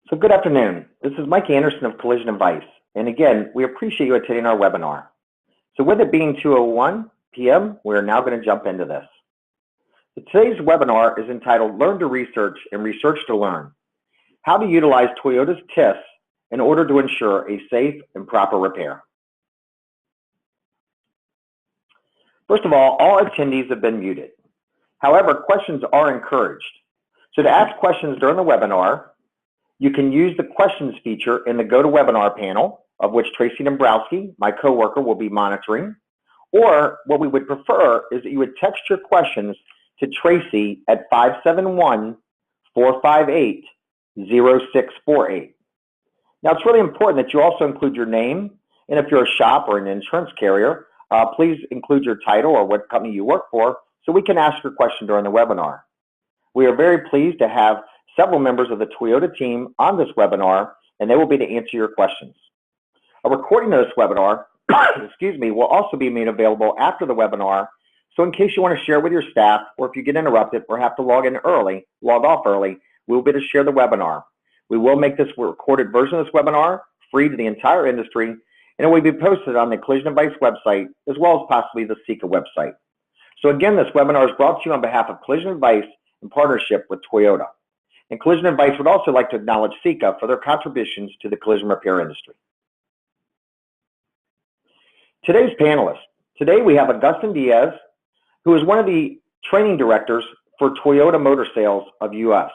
So good afternoon. This is Mike Anderson of Collision Advice. And again, we appreciate you attending our webinar. So with it being 2:01 p.m., we're now going to jump into this. So today's webinar is entitled Learn to Research and Research to Learn. How to utilize Toyota's TIS in order to ensure a safe and proper repair. First of all attendees have been muted. However, questions are encouraged. So to ask questions during the webinar, you can use the questions feature in the GoToWebinar panel, of which Tracy Dombrowski, my coworker, will be monitoring. Or what we would prefer is that you would text your questions to Tracy at 571-458-0648. Now, it's really important that you also include your name, and if you're a shop or an insurance carrier, please include your title or what company you work for so we can ask your question during the webinar. We are very pleased to have several members of the Toyota team on this webinar, and they will be to answer your questions. A recording of this webinar, will also be made available after the webinar, so in case you want to share with your staff, or if you get interrupted or have to log off early, we will be able to share the webinar. We will make this recorded version of this webinar free to the entire industry, and it will be posted on the Collision Advice website, as well as possibly the CIECA website. So again, this webinar is brought to you on behalf of Collision Advice in partnership with Toyota. And Collision Advice would also like to acknowledge CIECA for their contributions to the collision repair industry. Today's panelists. Today we have Augustin Diaz, who is one of the training directors for Toyota Motor Sales of US.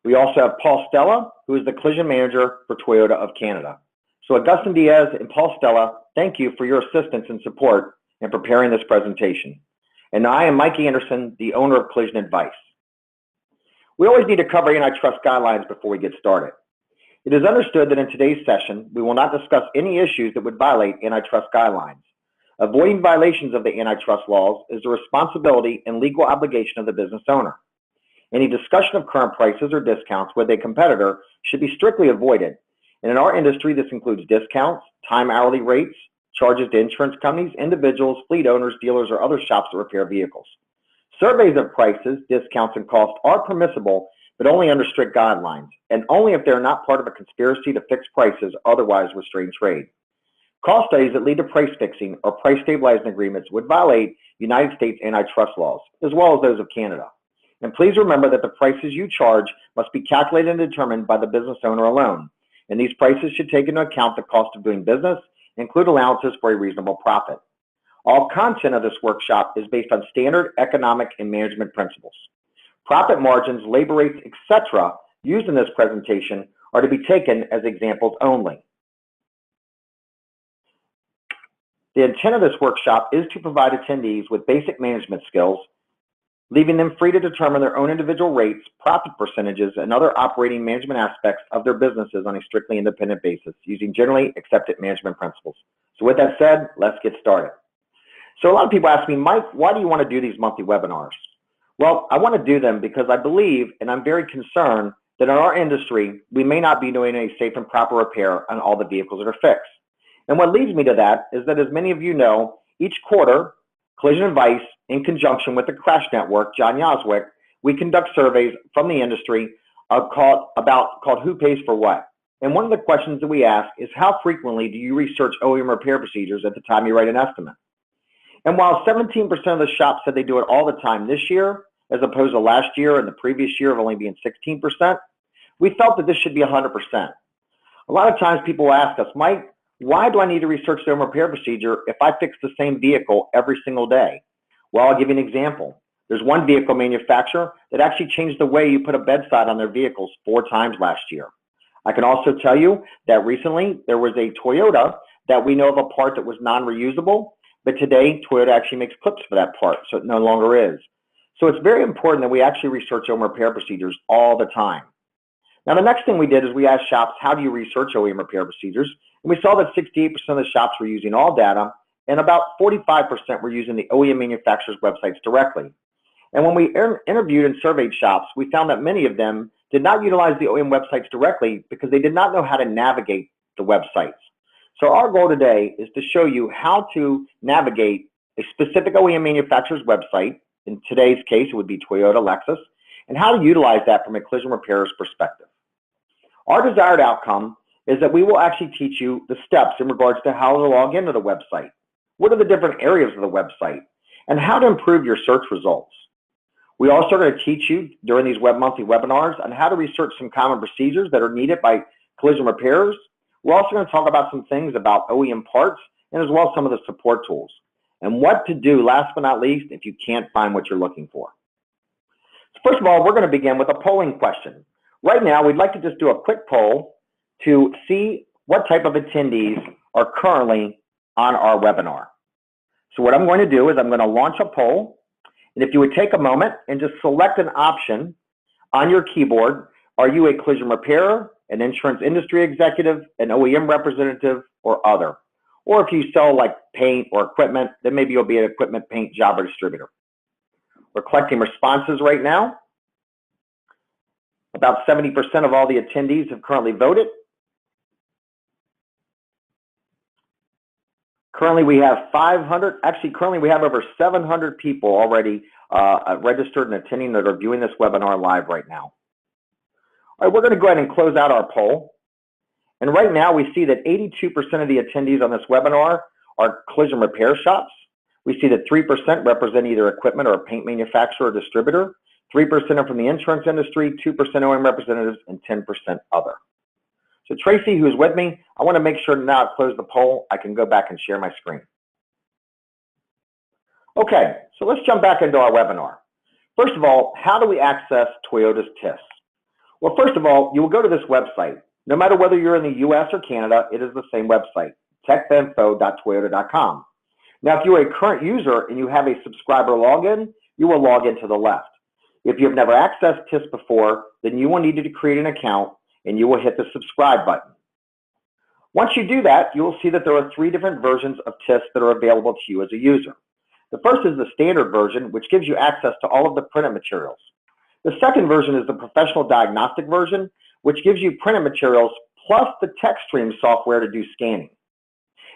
We also have Paul Stella, who is the collision manager for Toyota of Canada. So Augustin Diaz and Paul Stella, thank you for your assistance and support in preparing this presentation. And I am Mike Anderson, the owner of Collision Advice. We always need to cover antitrust guidelines before we get started. It is understood that in today's session, we will not discuss any issues that would violate antitrust guidelines. Avoiding violations of the antitrust laws is the responsibility and legal obligation of the business owner. Any discussion of current prices or discounts with a competitor should be strictly avoided. And in our industry, this includes discounts, time hourly rates, charges to insurance companies, individuals, fleet owners, dealers, or other shops that repair vehicles. Surveys of prices, discounts, and costs are permissible, but only under strict guidelines, and only if they are not part of a conspiracy to fix prices or otherwise restrain trade. Cost studies that lead to price fixing or price stabilizing agreements would violate United States antitrust laws, as well as those of Canada. And please remember that the prices you charge must be calculated and determined by the business owner alone, and these prices should take into account the cost of doing business and include allowances for a reasonable profit. All content of this workshop is based on standard economic and management principles. Profit margins, labor rates, etc. used in this presentation are to be taken as examples only. The intent of this workshop is to provide attendees with basic management skills, leaving them free to determine their own individual rates, profit percentages, and other operating management aspects of their businesses on a strictly independent basis using generally accepted management principles. So with that said, let's get started. So a lot of people ask me, Mike, why do you want to do these monthly webinars? Well, I want to do them because I believe, and I'm very concerned, that in our industry, we may not be doing a safe and proper repair on all the vehicles that are fixed. And what leads me to that is that, as many of you know, each quarter, Collision Advice, in conjunction with the Crash Network, John Yoswick, we conduct surveys from the industry called Who Pays for What? And one of the questions that we ask is, how frequently do you research OEM repair procedures at the time you write an estimate? And while 17% of the shops said they do it all the time this year, as opposed to last year and the previous year of only being 16%, we felt that this should be 100%. A lot of times people ask us, Mike, why do I need to research the repair procedure if I fix the same vehicle every single day? Well, I'll give you an example. There's one vehicle manufacturer that actually changed the way you put a bedside on their vehicles 4 times last year. I can also tell you that recently there was a Toyota that we know of a part that was non-reusable, but today Toyota actually makes clips for that part, so it no longer is. So it's very important that we actually research OEM repair procedures all the time. Now, the next thing we did is we asked shops, how do you research OEM repair procedures? And we saw that 68% of the shops were using all data, and about 45% were using the OEM manufacturers' websites directly. And when we interviewed and surveyed shops, we found that many of them did not utilize the OEM websites directly because they did not know how to navigate the websites. So our goal today is to show you how to navigate a specific OEM manufacturer's website. In today's case, it would be Toyota, Lexus, and how to utilize that from a collision repairer's perspective. Our desired outcome is that we will actually teach you the steps in regards to how to log into the website, what are the different areas of the website, and how to improve your search results. We also are going to teach you during these monthly webinars on how to research some common procedures that are needed by collision repairers. We're also going to talk about some things about OEM parts and as well as some of the support tools and what to do, last but not least, if you can't find what you're looking for. So first of all, we're going to begin with a polling question. Right now, we'd like to just do a quick poll to see what type of attendees are currently on our webinar. So what I'm going to do is I'm going to launch a poll, and if you would take a moment and just select an option on your keyboard, are you a collision repairer, an insurance industry executive, an OEM representative, or other? Or if you sell like paint or equipment, then maybe you'll be an equipment, paint, job, or distributor. We're collecting responses right now. About 70% of all the attendees have currently voted. Currently we have 500, actually currently we have over 700 people already registered and attending that are viewing this webinar live right now. All right, we're going to go ahead and close out our poll. And right now we see that 82% of the attendees on this webinar are collision repair shops. We see that 3% represent either equipment or a paint manufacturer or distributor. 3% are from the insurance industry, 2% OEM representatives, and 10% other. So Tracy, who's with me, I want to make sure now I've closed the poll, I can go back and share my screen. Okay, so let's jump back into our webinar. First of all, how do we access Toyota's TIS? Well, first of all, you will go to this website. No matter whether you're in the US or Canada, it is the same website, techinfo.toyota.com. Now, if you're a current user and you have a subscriber login, you will log in to the left. If you've never accessed TIS before, then you will need to create an account and you will hit the subscribe button. Once you do that, you will see that there are 3 different versions of TIS that are available to you as a user. The first is the standard version, which gives you access to all of the printed materials. The second version is the professional diagnostic version, which gives you printed materials plus the TechStream software to do scanning.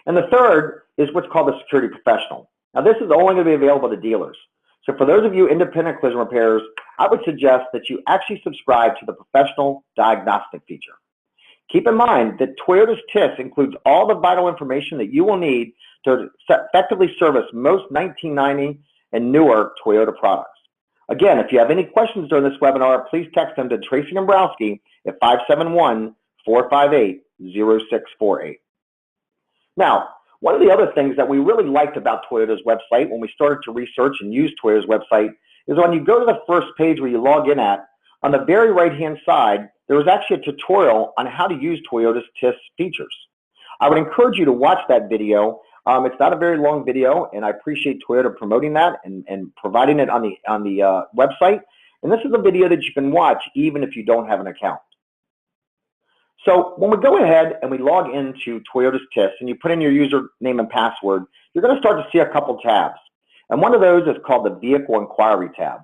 And the third is what's called the security professional. Now this is only going to be available to dealers. So for those of you independent collision repairers, I would suggest that you actually subscribe to the professional diagnostic feature. Keep in mind that Toyota's TIS includes all the vital information that you will need to effectively service most 1990 and newer Toyota products. Again, if you have any questions during this webinar, please text them to Tracy Dombrowski at 571-458-0648. Now, one of the other things that we really liked about Toyota's website when we started to research and use Toyota's website is when you go to the first page where you log in at, on the very right-hand side, there was actually a tutorial on how to use Toyota's TIS features. I would encourage you to watch that video. It's not a very long video, and I appreciate Toyota promoting that and providing it on the website. And this is a video that you can watch even if you don't have an account. So when we go ahead and we log into Toyota's TIS and you put in your username and password, you're going to start to see a couple tabs. And one of those is called the Vehicle Inquiry tab.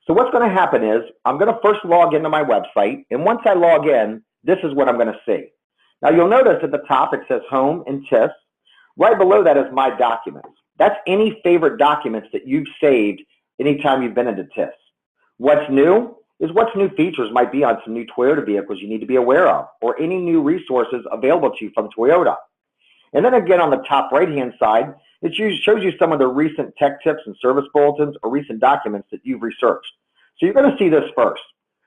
So what's going to happen is I'm going to first log into my website, and once I log in, this is what I'm going to see. Now you'll notice at the top it says Home and TIS. Right below that is My Documents. That's any favorite documents that you've saved anytime you've been into TIS. What's new is what new features might be on some new Toyota vehicles you need to be aware of, or any new resources available to you from Toyota. And then again on the top right-hand side, it shows you some of the recent tech tips and service bulletins or recent documents that you've researched. So you're going to see this first.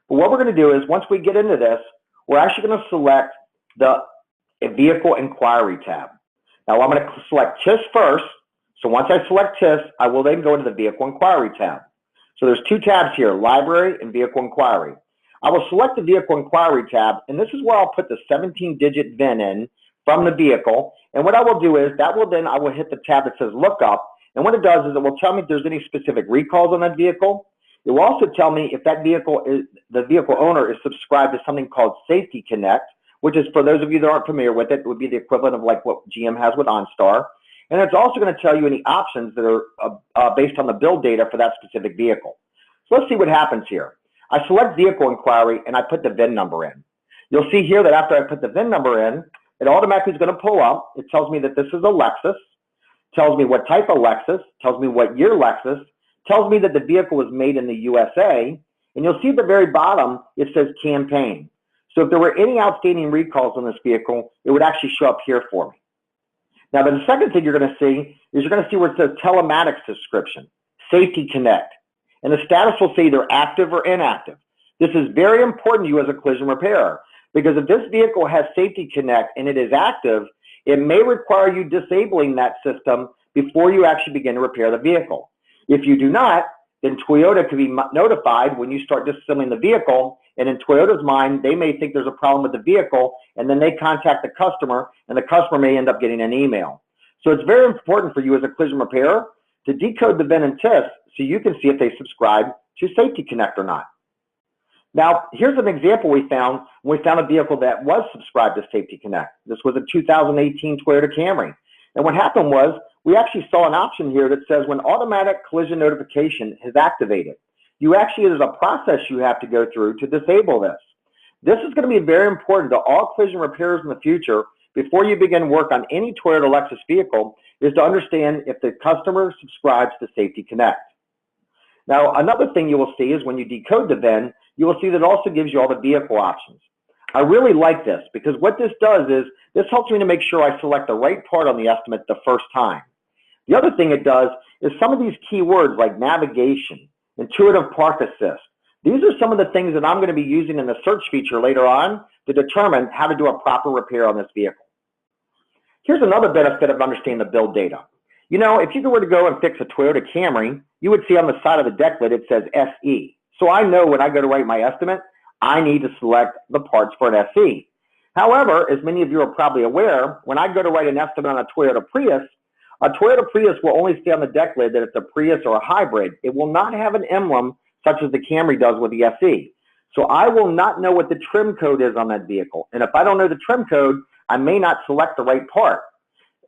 But what we're going to do is once we get into this, we're actually going to select the Vehicle Inquiry tab. Now I'm going to select TIS first. So once I select TIS, I will then go into the Vehicle Inquiry tab. So there's 2 tabs here, Library and Vehicle Inquiry. I will select the Vehicle Inquiry tab, and this is where I'll put the 17-digit VIN in from the vehicle. And what I will do is I will hit the tab that says Lookup. And what it does is it will tell me if there's any specific recalls on that vehicle. It will also tell me if that vehicle the vehicle owner is subscribed to something called Safety Connect, which is, for those of you that aren't familiar with it, would be the equivalent of like what GM has with OnStar. And it's also going to tell you any options that are based on the build data for that specific vehicle. So let's see what happens here. I select Vehicle Inquiry and I put the VIN number in. You'll see here that after I put the VIN number in, it automatically is going to pull up. It tells me that this is a Lexus, tells me what type of Lexus, tells me what year Lexus, tells me that the vehicle was made in the USA, and you'll see at the very bottom, it says campaign. So if there were any outstanding recalls on this vehicle, it would actually show up here for me. Now, the second thing you're going to see is you're going to see where it says telematics description, Safety Connect, and the status will say either active or inactive. This is very important to you as a collision repairer, because if this vehicle has Safety Connect and it is active, it may require you disabling that system before you actually begin to repair the vehicle. If you do not, then Toyota can be notified when you start disassembling the vehicle, and in Toyota's mind, they may think there's a problem with the vehicle, and then they contact the customer, and the customer may end up getting an email. So it's very important for you as a collision repairer to decode the VIN and TIS so you can see if they subscribe to Safety Connect or not. Now, here's an example we found when we found a vehicle that was subscribed to Safety Connect. This was a 2018 Toyota Camry. And what happened was we actually saw an option here that says when automatic collision notification is activated, there's a process you have to go through to disable this. This is going to be very important to all collision repairers in the future before you begin work on any Toyota Lexus vehicle, is to understand if the customer subscribes to Safety Connect. Now, another thing you will see is when you decode the VIN, you will see that it also gives you all the vehicle options. I really like this because what this does is this helps me to make sure I select the right part on the estimate the first time. The other thing it does is some of these keywords like navigation, intuitive park assist. These are some of the things that I'm going to be using in the search feature later on to determine how to do a proper repair on this vehicle. Here's another benefit of understanding the build data. You know, if you were to go and fix a Toyota Camry, you would see on the side of the deck lid it says SE. So I know when I go to write my estimate, I need to select the parts for an SE. However, as many of you are probably aware, when I go to write an estimate on a Toyota Prius will only say on the deck lid that it's a Prius or a hybrid. It will not have an emblem such as the Camry does with the SE. So I will not know what the trim code is on that vehicle. And if I don't know the trim code, I may not select the right part.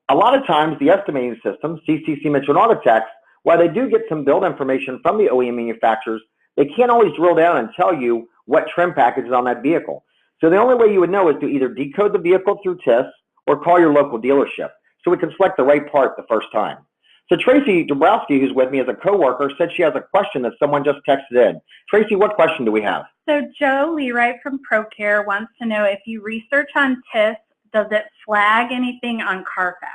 A lot of times the estimating system, CCC Mitchell and Autotex, while they do get some build information from the OEM manufacturers, they can't always drill down and tell you what trim package is on that vehicle. So the only way you would know is to either decode the vehicle through TIS or call your local dealership so we can select the right part the first time. So Tracy Dabrowski, who's with me as a coworker, said she has a question that someone just texted in. Tracy, what question do we have? So Joe Leroy from ProCare wants to know if you research on TIS, does it flag anything on Carfax?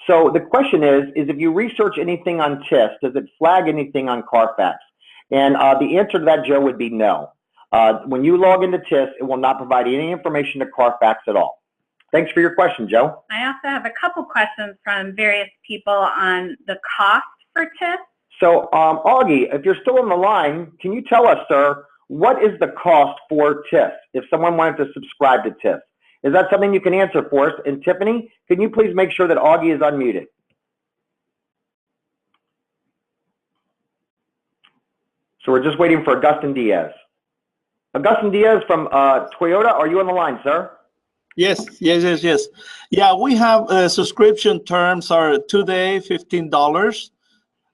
So the question is if you research anything on TIS, does it flag anything on Carfax? And the answer to that, Joe, would be no. When you log into TIS, it will not provide any information to Carfax at all. Thanks for your question, Joe. I also have a couple questions from various people on the cost for TIS. So, Augie, if you're still on the line, can you tell us, sir, what is the cost for TIS if someone wanted to subscribe to TIS? Is that something you can answer for us? And Tiffany, can you please make sure that Augie is unmuted? So we're just waiting for Augustin Diaz. Augustin Diaz from Toyota, are you on the line, sir? Yes. Yeah, we have subscription terms are today $15,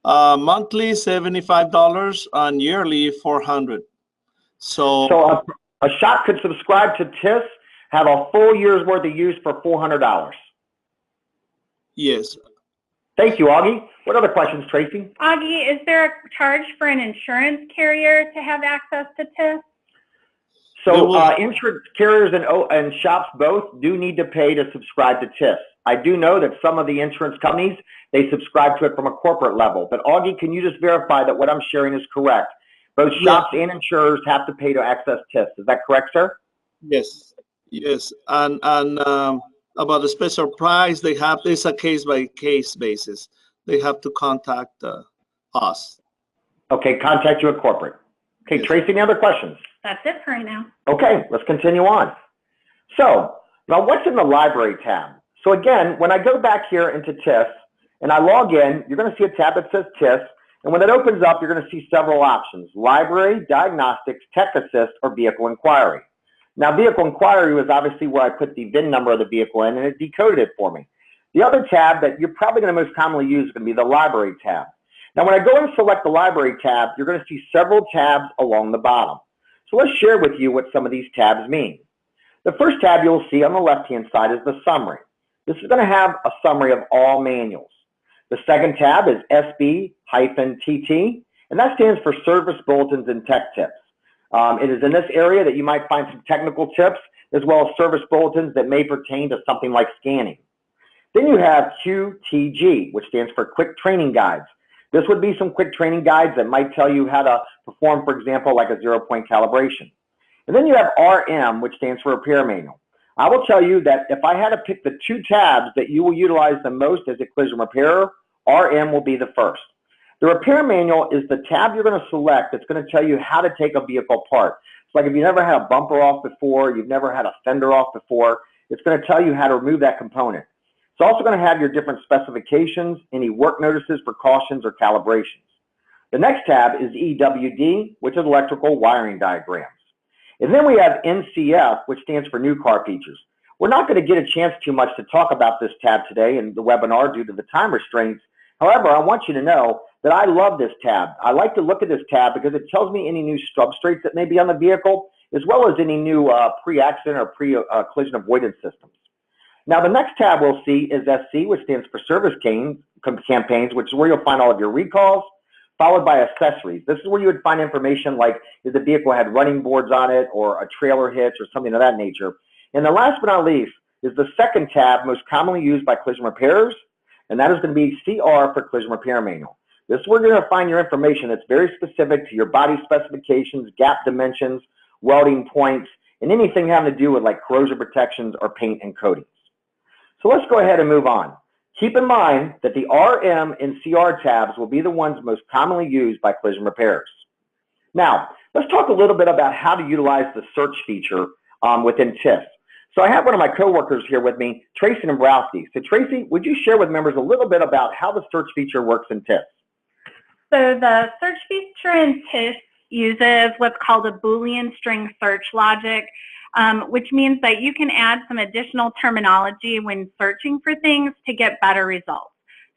monthly $75, and yearly $400. So a shop could subscribe to TIS, have a full year's worth of use for $400. Yes. Thank you, Augie. What other questions, Tracy? Augie, is there a charge for an insurance carrier to have access to TIS? So insurance carriers and shops both do need to pay to subscribe to TIS. I do know that some of the insurance companies, they subscribe to it from a corporate level. But Augie, can you just verify that what I'm sharing is correct? Both shops and insurers have to pay to access TIS. Is that correct, sir? Yes. And about the special price, it's a case-by-case basis. They have to contact us. Okay, contact you at corporate. Okay, yes. Tracy, any other questions? That's it for right now. Okay, let's continue on. So, now what's in the library tab? So again, when I go back here into TIS and I log in, you're going to see a tab that says TIS. And when it opens up, you're going to see several options: library, diagnostics, tech assist, or vehicle inquiry. Now, vehicle inquiry was obviously where I put the VIN number of the vehicle in, and it decoded it for me. The other tab that you're probably going to most commonly use is going to be the library tab. Now, when I go and select the library tab, you're going to see several tabs along the bottom. So let's share with you what some of these tabs mean. The first tab you'll see on the left-hand side is the summary. This is going to have a summary of all manuals. The second tab is SB-TT, and that stands for Service Bulletins and Tech Tips. It is in this area that you might find some technical tips as well as service bulletins that may pertain to something like scanning. Then you have QTG, which stands for Quick Training Guides. This would be some quick training guides that might tell you how to perform, for example, like a 0-point calibration. And then you have RM, which stands for Repair Manual. I will tell you that if I had to pick the 2 tabs that you will utilize the most as a collision repairer, RM will be the first. The Repair Manual is the tab you're going to select that's going to tell you how to take a vehicle apart. It's like if you never had a bumper off before, you've never had a fender off before, it's going to tell you how to remove that component. It's also going to have your different specifications, any work notices, precautions, or calibrations. The next tab is EWD, which is electrical wiring diagrams. And then we have NCF, which stands for New Car Features. We're not going to get a chance too much to talk about this tab today in the webinar due to the time restraints. However, I want you to know that I love this tab. I like to look at this tab because it tells me any new substrates that may be on the vehicle, as well as any new pre-accident or pre-collision avoidance systems. Now, the next tab we'll see is SC, which stands for Service Campaigns, which is where you'll find all of your recalls, followed by Accessories. This is where you would find information like if the vehicle had running boards on it or a trailer hitch or something of that nature. And the last but not least is the second tab most commonly used by collision repairers, and that is going to be CR for Collision Repair Manual. This is where you're going to find your information that's very specific to your body specifications, gap dimensions, welding points, and anything having to do with like corrosion protections or paint and coatings. So let's go ahead and move on. Keep in mind that the RM and CR tabs will be the ones most commonly used by collision repairers. Now, let's talk a little bit about how to utilize the search feature within TIFF. So I have one of my coworkers here with me, Tracy Dombrowski. So Tracy, would you share with members a little bit about how the search feature works in TIFF? So the search feature in TIFF uses what's called a Boolean string search logic, which means that you can add some additional terminology when searching for things to get better results.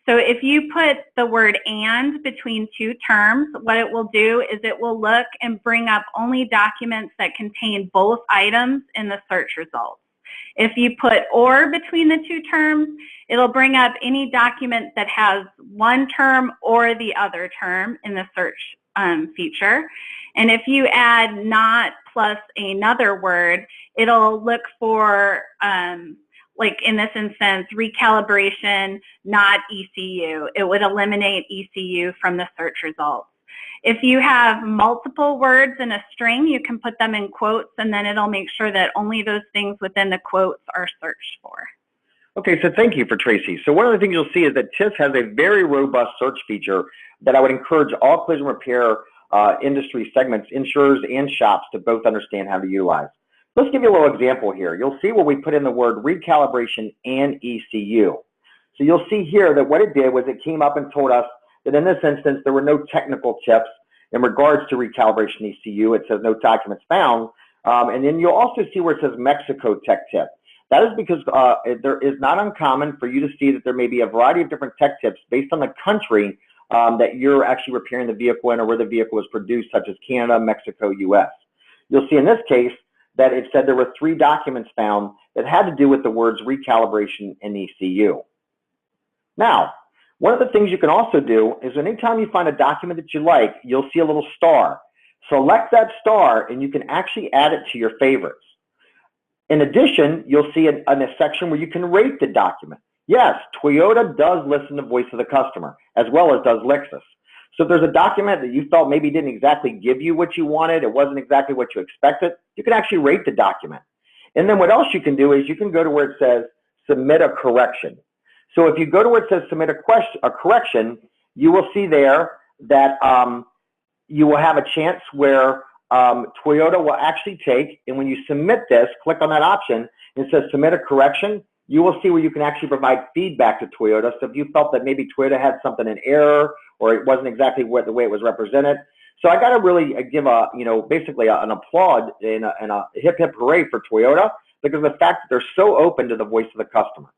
So if you put the word "and" between 2 terms, what it will do is it will look and bring up only documents that contain both items in the search results. If you put "or" between the 2 terms, it'll bring up any document that has one term or the other term in the search feature. And if you add "not" plus another word, it'll look for, like in this instance, recalibration, not ECU. It would eliminate ECU from the search results. If you have multiple words in a string, you can put them in quotes, and then it'll make sure that only those things within the quotes are searched for. Okay, so thank you for Tracy. So one of the things you'll see is that TIFF has a very robust search feature that I would encourage all collision repair industry segments, insurers and shops to both understand how to utilize. Let's give you a little example here. You'll see where we put in the word recalibration and ECU. So you'll see here that what it did was it came up and told us that in this instance there were no technical tips in regards to recalibration ECU. It says no documents found. And then you'll also see where it says Mexico tech tip. That is because there is not uncommon for you to see that there may be a variety of different tech tips based on the country that you're actually repairing the vehicle in or where the vehicle was produced, such as Canada, Mexico, US. You'll see in this case that it said there were 3 documents found that had to do with the words recalibration and ECU. Now, one of the things you can also do is anytime you find a document that you like, you'll see a little star. Select that star and you can actually add it to your favorites. In addition, you'll see in a section where you can rate the document. Yes, Toyota does listen to voice of the customer, as well as does Lexus. So if there's a document that you felt maybe didn't exactly give you what you wanted, it wasn't exactly what you expected, you can actually rate the document. And then what else you can do is you can go to where it says submit a correction. So if you go to where it says submit a correction, you will see there that you will have a chance where Toyota will actually take, and when you submit this, click on that option, and it says submit a correction, you will see where you can actually provide feedback to Toyota. So if you felt that maybe Toyota had something in error or it wasn't exactly the way it was represented. So I got to really give a, basically an applaud and a hip hip hooray for Toyota because of the fact that they're so open to the voice of the customer.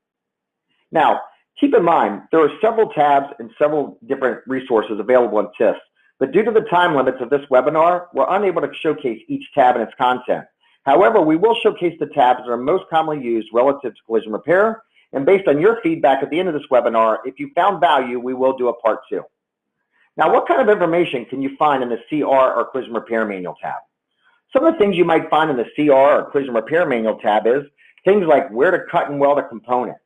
Now, keep in mind, there are several tabs and several different resources available in TIFF, but due to the time limits of this webinar, we're unable to showcase each tab and its content. However, we will showcase the tabs that are most commonly used relative to collision repair, and based on your feedback at the end of this webinar, if you found value, we will do a part 2. Now, what kind of information can you find in the CR or Collision Repair Manual tab? Some of the things you might find in the CR or Collision Repair Manual tab is things like where to cut and weld a component.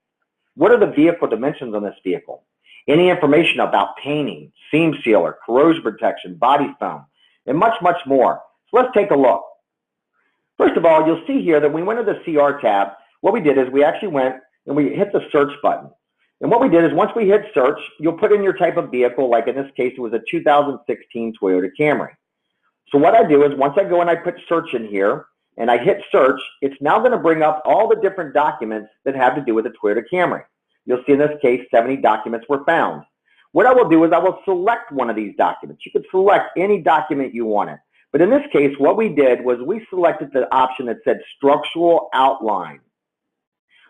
What are the vehicle dimensions on this vehicle? Any information about painting, seam sealer, corrosion protection, body foam, and much, much more. So let's take a look. First of all, you'll see here that we went to the CR tab. What we did is we actually went and we hit the search button. And what we did is once we hit search, you'll put in your type of vehicle, like in this case, it was a 2016 Toyota Camry. So what I do is once I go and I put search in here and I hit search, it's now going to bring up all the different documents that have to do with the Toyota Camry. You'll see in this case, 70 documents were found. What I will do is I will select one of these documents. You could select any document you wanted. But in this case, what we did was we selected the option that said structural outline.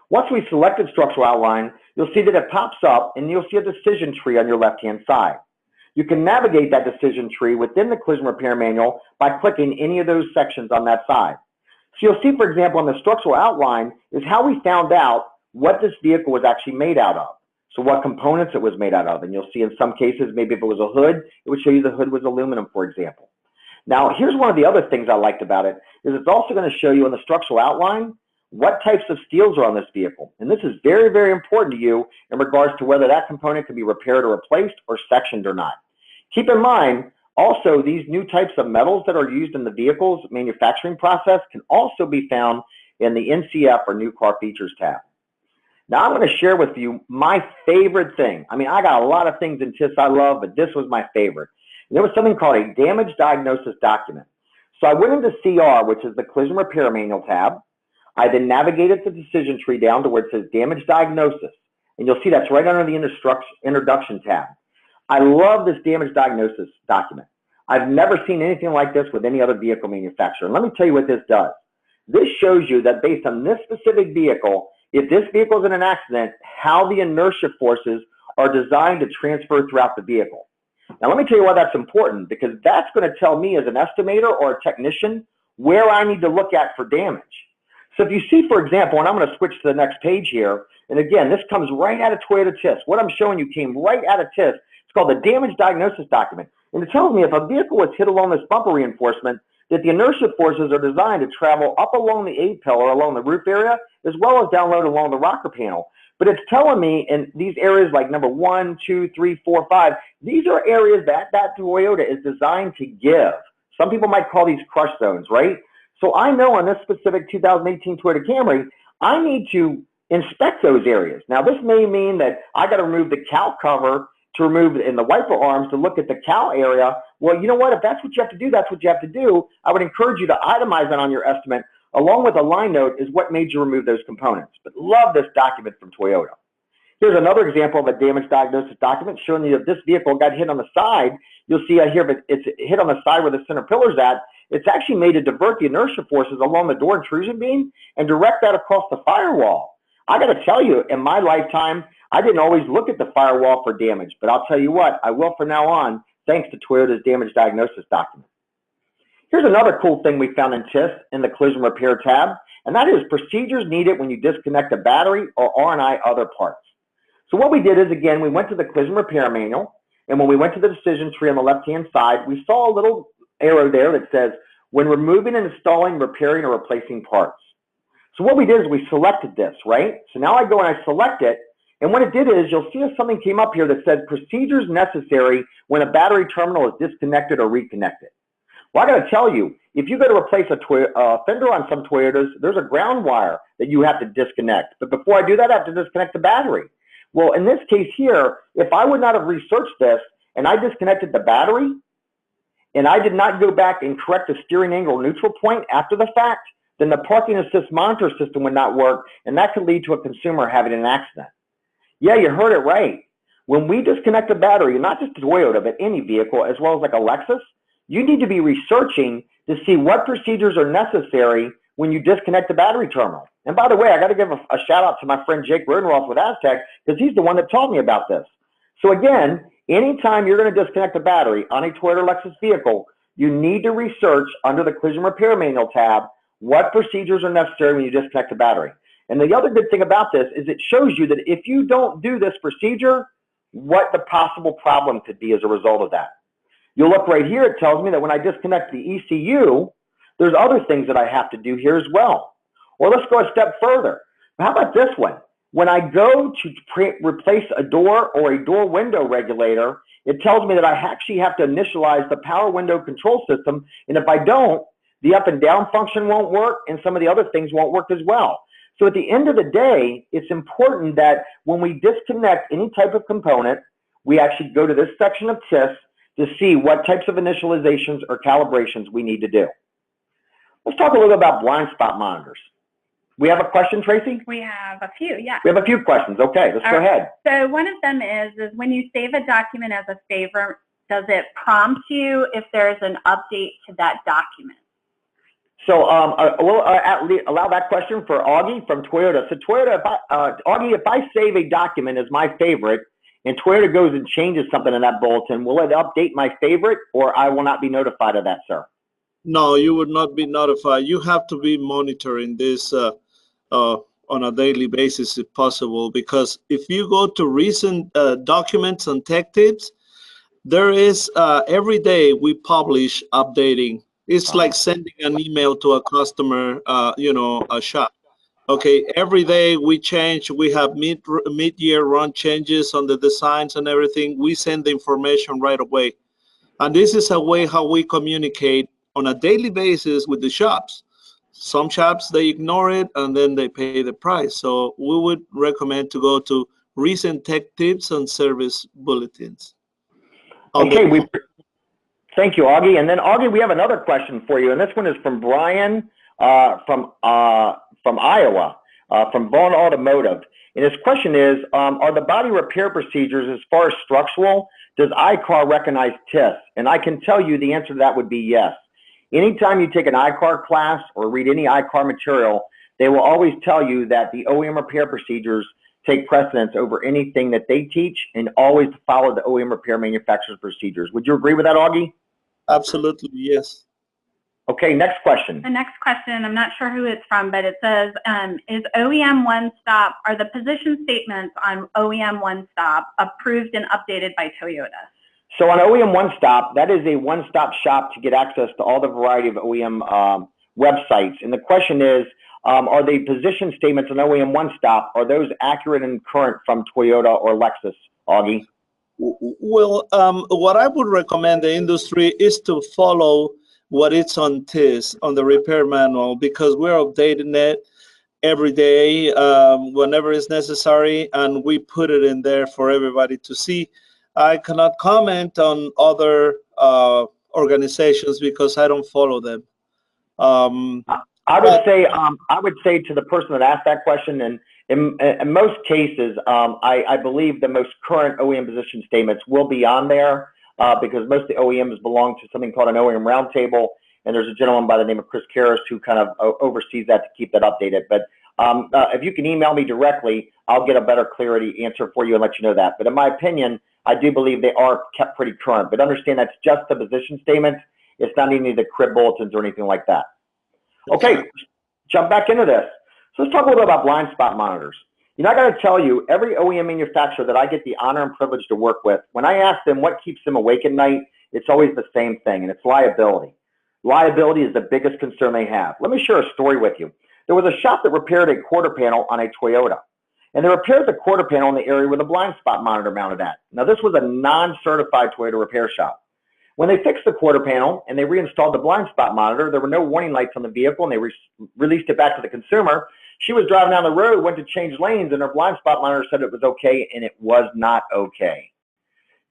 Once we selected structural outline, you'll see that it pops up and you'll see a decision tree on your left-hand side. You can navigate that decision tree within the Collision Repair Manual by clicking any of those sections on that side. So you'll see, for example, in the structural outline is how we found out what this vehicle was actually made out of. So what components it was made out of. And you'll see in some cases, maybe if it was a hood, it would show you the hood was aluminum, for example. Now, here's one of the other things I liked about it, is it's also going to show you in the structural outline what types of steels are on this vehicle. And this is very, very important to you in regards to whether that component can be repaired or replaced or sectioned or not. Keep in mind, also, these new types of metals that are used in the vehicle's manufacturing process can also be found in the NCF or New Car Features tab. Now, I'm going to share with you my favorite thing. I mean, I got a lot of things in TIS I love, but this was my favorite. And there was something called a damage diagnosis document. So I went into CR, which is the Collision Repair Manual tab. I then navigated the decision tree down to where it says damage diagnosis. And you'll see that's right under the introduction tab. I love this damage diagnosis document. I've never seen anything like this with any other vehicle manufacturer. And let me tell you what this does. This shows you that based on this specific vehicle, if this vehicle is in an accident, how the inertia forces are designed to transfer throughout the vehicle. Now, let me tell you why that's important, because that's going to tell me as an estimator or a technician where I need to look at for damage. So if you see, for example, and I'm going to switch to the next page here, and again, this comes right out of Toyota TIS. What I'm showing you came right out of TIS. It's called the damage diagnosis document. And it tells me if a vehicle was hit along this bumper reinforcement, that the inertia forces are designed to travel up along the A pillar, along the roof area, as well as down low along the rocker panel. But it's telling me in these areas like number 1, 2, 3, 4, 5, these are areas that Toyota is designed to give. Some people might call these crush zones, right? So I know on this specific 2018 Toyota Camry, I need to inspect those areas. Now, this may mean that I got to remove the cowl cover to remove in the wiper arms to look at the cowl area. Well, you know what? If that's what you have to do, that's what you have to do. I would encourage you to itemize that on your estimate, along with a line note is what made you remove those components. But love this document from Toyota. Here's another example of a damage diagnosis document showing you if this vehicle got hit on the side. You'll see here if it's hit on the side where the center pillar's at, it's actually made to divert the inertia forces along the door intrusion beam and direct that across the firewall. I got to tell you, in my lifetime, I didn't always look at the firewall for damage, but I'll tell you what, I will from now on, thanks to Toyota's damage diagnosis document. Here's another cool thing we found in TIS in the Collision Repair tab, and that is procedures needed when you disconnect a battery or R&I other parts. So what we did is, again, we went to the Collision Repair Manual, and when we went to the decision tree on the left-hand side, we saw a little arrow there that says, when removing and installing, repairing, or replacing parts. So what we did is we selected this, right? So now I go and I select it, and what it did is you'll see if something came up here that said procedures necessary when a battery terminal is disconnected or reconnected. Well, I got to tell you, if you go to replace a fender on some Toyotas, there's a ground wire that you have to disconnect. But before I do that, I have to disconnect the battery. Well, in this case here, if I would not have researched this and I disconnected the battery and I did not go back and correct the steering angle neutral point after the fact, then the parking assist monitor system would not work, and that could lead to a consumer having an accident. Yeah, you heard it right. When we disconnect a battery, not just a Toyota, but any vehicle, as well as like a Lexus, you need to be researching to see what procedures are necessary when you disconnect the battery terminal. And by the way, I got to give a shout out to my friend Jake Rodenroth with Aztec, because he's the one that taught me about this. So again, anytime you're going to disconnect a battery on a Toyota or Lexus vehicle, you need to research under the Collision Repair Manual tab what procedures are necessary when you disconnect the battery. And the other good thing about this is it shows you that if you don't do this procedure, what the possible problem could be as a result of that. You'll look right here, it tells me that when I disconnect the ECU, there's other things that I have to do here as well. Or let's go a step further. How about this one? When I go to replace a door or a door window regulator, it tells me that I actually have to initialize the power window control system, and if I don't, the up and down function won't work, and some of the other things won't work as well. So at the end of the day, it's important that when we disconnect any type of component, we actually go to this section of TIS to see what types of initializations or calibrations we need to do. Let's talk a little about blind spot monitors. We have a question, Tracy? We have a few, yeah. We have a few questions. Okay, let's go ahead. So one of them is when you save a document as a favorite, does it prompt you if there's an update to that document? So we'll allow that question for Augie from Toyota. So Toyota, Augie, if I save a document as my favorite and Toyota goes and changes something in that bulletin, will it update my favorite, or I will not be notified of that, sir? No, you would not be notified. You have to be monitoring this on a daily basis if possible, because if you go to recent documents and tech tips, there is every day we publish updating. It's like sending an email to a customer, a shop. Okay, every day we change. We have mid-year run changes on the designs and everything. We send the information right away. And this is a way how we communicate on a daily basis with the shops. Some shops, they ignore it and then they pay the price. So we would recommend to go to recent tech tips and service bulletins. Okay, thank you, Augie. And then Augie, we have another question for you. And this one is from Brian from Iowa, from Vaughn Automotive. And his question is, are the body repair procedures as far as structural, does ICAR recognize TIS? And I can tell you the answer to that would be yes. Anytime you take an ICAR class or read any ICAR material, they will always tell you that the OEM repair procedures take precedence over anything that they teach and always follow the OEM repair manufacturer's procedures. Would you agree with that, Augie? Absolutely, yes. Okay, next question. The next question, I'm not sure who it's from, but it says, is OEM one-stop, are the position statements on OEM one-stop approved and updated by Toyota? So on OEM one-stop, that is a one-stop shop to get access to all the variety of OEM websites. And the question is, are the position statements on OEM one-stop, are those accurate and current from Toyota or Lexus, Augie? Well, what I would recommend the industry is to follow what it's on TIS, on the repair manual, because we're updating it every day whenever it's necessary, and we put it in there for everybody to see. I cannot comment on other organizations because I don't follow them. I would say to the person that asked that question, and in most cases, I believe the most current OEM position statements will be on there because most of the OEMs belong to something called an OEM roundtable, and there's a gentleman by the name of Chris Karras who kind of oversees that to keep that updated. But if you can email me directly, I'll get a better clarity answer for you and let you know that. But in my opinion, I do believe they are kept pretty current. But understand that's just the position statements. It's not any of the crib bulletins or anything like that. Okay, jump back into this. So let's talk a little bit about blind spot monitors. You know, I got to tell you, every OEM manufacturer that I get the honor and privilege to work with, when I ask them what keeps them awake at night, it's always the same thing, and it's liability. Liability is the biggest concern they have. Let me share a story with you. There was a shop that repaired a quarter panel on a Toyota, and they repaired the quarter panel in the area where the blind spot monitor mounted at. Now, this was a non-certified Toyota repair shop. When they fixed the quarter panel and they reinstalled the blind spot monitor, there were no warning lights on the vehicle, and they released it back to the consumer. She was driving down the road, went to change lanes, and her blind spot monitor said it was okay, and it was not okay.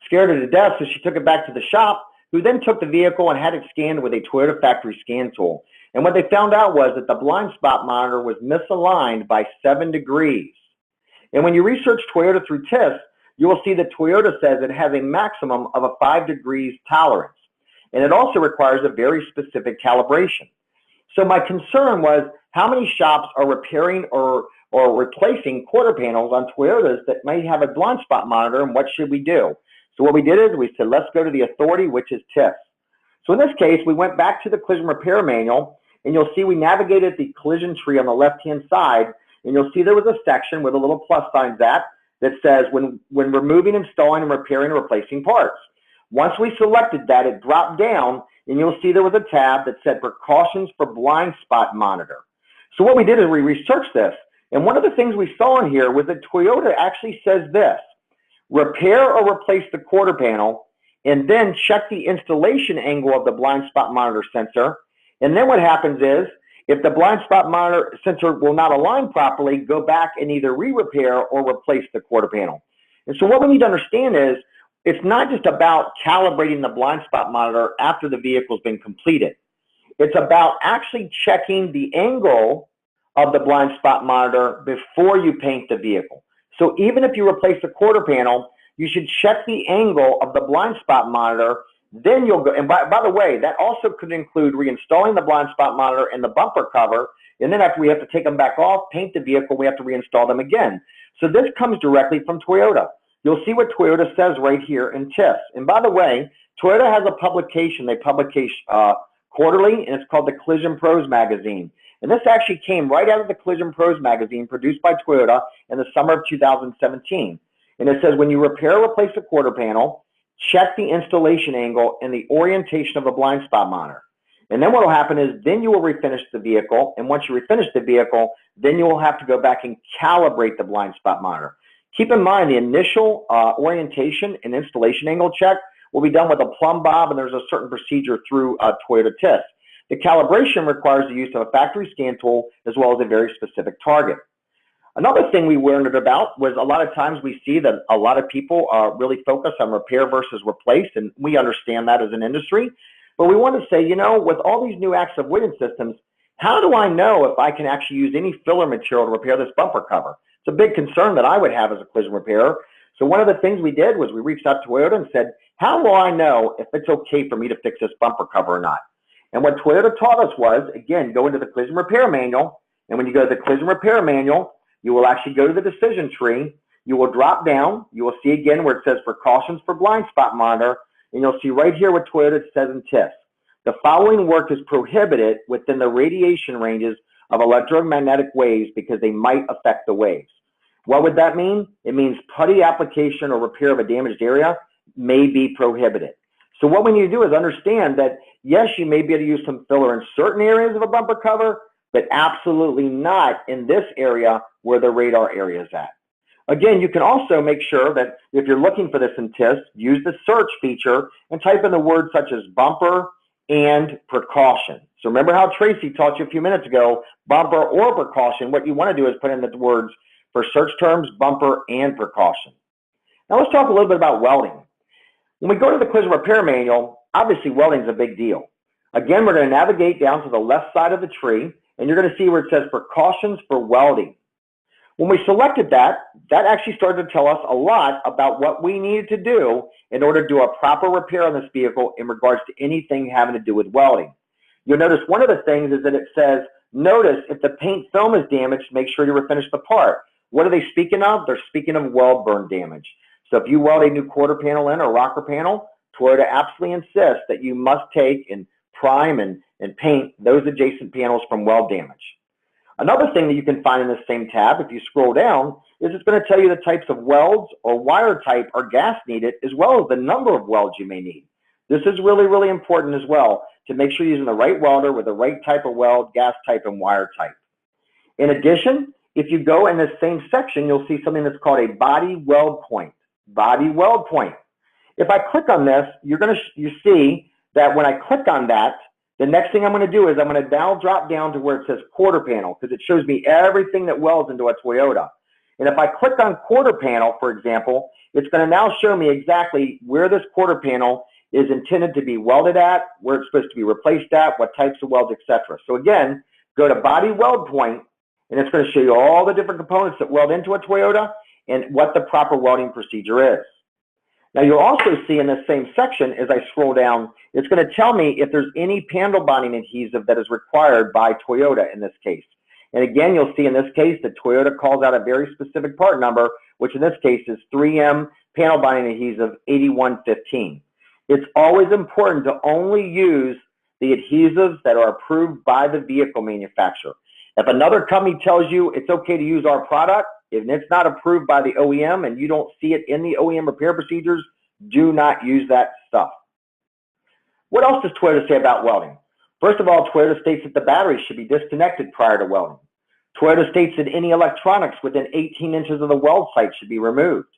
Scared her to death, so she took it back to the shop, who then took the vehicle and had it scanned with a Toyota factory scan tool. And what they found out was that the blind spot monitor was misaligned by 7 degrees. And when you research Toyota through TIS, you will see that Toyota says it has a maximum of a 5 degrees tolerance. And it also requires a very specific calibration. So my concern was how many shops are repairing or replacing quarter panels on Toyotas that may have a blind spot monitor, and what should we do? So what we did is we said, let's go to the authority, which is TIS. So in this case, we went back to the collision repair manual, and you'll see we navigated the collision tree on the left-hand side, and you'll see there was a section with a little plus signs that says when removing, installing, and repairing or replacing parts. Once we selected that, it dropped down and you'll see there was a tab that said precautions for blind spot monitor. So what we did is we researched this, and one of the things we saw in here was that Toyota actually says this: repair or replace the quarter panel, and then check the installation angle of the blind spot monitor sensor. And then what happens is, if the blind spot monitor sensor will not align properly, go back and either re-repair or replace the quarter panel. And so what we need to understand is, it's not just about calibrating the blind spot monitor after the vehicle's been completed. It's about actually checking the angle of the blind spot monitor before you paint the vehicle. So even if you replace the quarter panel, you should check the angle of the blind spot monitor. Then you'll go, and by the way, that also could include reinstalling the blind spot monitor and the bumper cover. And then after we have to take them back off, paint the vehicle, we have to reinstall them again. So this comes directly from Toyota. You'll see what Toyota says right here in TIFF. And by the way, Toyota has a publication they publish quarterly, and it's called the Collision Pros magazine. And this actually came right out of the Collision Pros magazine produced by Toyota in the summer of 2017. And it says, when you repair or replace a quarter panel, check the installation angle and the orientation of the blind spot monitor. And then what will happen is, then you will refinish the vehicle. And once you refinish the vehicle, then you will have to go back and calibrate the blind spot monitor. Keep in mind, the initial orientation and installation angle check will be done with a plumb bob, and there's a certain procedure through Toyota TIFF. The calibration requires the use of a factory scan tool as well as a very specific target. Another thing we learned about was, a lot of times we see that a lot of people really focus on repair versus replace, and we understand that as an industry. But we want to say, you know, with all these new active avoidance systems, how do I know if I can actually use any filler material to repair this bumper cover? It's a big concern that I would have as a collision repairer. So one of the things we did was we reached out to Toyota and said, how will I know if it's okay for me to fix this bumper cover or not? And what Toyota taught us was, again, go into the collision repair manual. And when you go to the collision repair manual, you will actually go to the decision tree. You will drop down. You will see again where it says precautions for blind spot monitor. And you'll see right here what Toyota says in TIFF. The following work is prohibited within the radiation ranges of electromagnetic waves because they might affect the waves. What would that mean? It means putty application or repair of a damaged area may be prohibited. So what we need to do is understand that, yes, you may be able to use some filler in certain areas of a bumper cover, but absolutely not in this area where the radar area is at. Again, you can also make sure that if you're looking for this in TIFF, use the search feature and type in the words such as bumper and precaution. So remember how Tracy taught you a few minutes ago, bumper or precaution. What you want to do is put in the words for search terms, bumper and precaution. Now let's talk a little bit about welding. When we go to the collision repair manual, obviously welding is a big deal. Again, we're going to navigate down to the left side of the tree, and you're going to see where it says precautions for welding. When we selected that, that actually started to tell us a lot about what we needed to do in order to do a proper repair on this vehicle in regards to anything having to do with welding. You'll notice one of the things is that it says, notice if the paint film is damaged, make sure you refinish the part. What are they speaking of? They're speaking of weld burn damage. So if you weld a new quarter panel in or rocker panel, Toyota absolutely insists that you must take and prime and paint those adjacent panels from weld damage. Another thing that you can find in this same tab, if you scroll down, is it's going to tell you the types of welds or wire type or gas needed, as well as the number of welds you may need. This is really, really important as well, to make sure you're using the right welder with the right type of weld, gas type, and wire type. In addition, if you go in this same section, you'll see something that's called a body weld point. Body weld point. If I click on this, you see that when I click on that, the next thing I'm going to do is I'm going to now drop down to where it says quarter panel, because it shows me everything that welds into a Toyota. And if I click on quarter panel, for example, it's going to now show me exactly where this quarter panel is intended to be welded at, where it's supposed to be replaced at, what types of welds, etc. So again, go to body weld point, and it's going to show you all the different components that weld into a Toyota and what the proper welding procedure is. Now you'll also see in this same section, as I scroll down, it's going to tell me if there's any panel bonding adhesive that is required by Toyota in this case. And again, you'll see in this case that Toyota calls out a very specific part number, which in this case is 3M panel bonding adhesive 8115. It's always important to only use the adhesives that are approved by the vehicle manufacturer. If another company tells you it's okay to use our product, if it's not approved by the OEM and you don't see it in the OEM repair procedures, do not use that stuff. What else does Toyota say about welding? First of all, Toyota states that the battery should be disconnected prior to welding. Toyota states that any electronics within 18 inches of the weld site should be removed.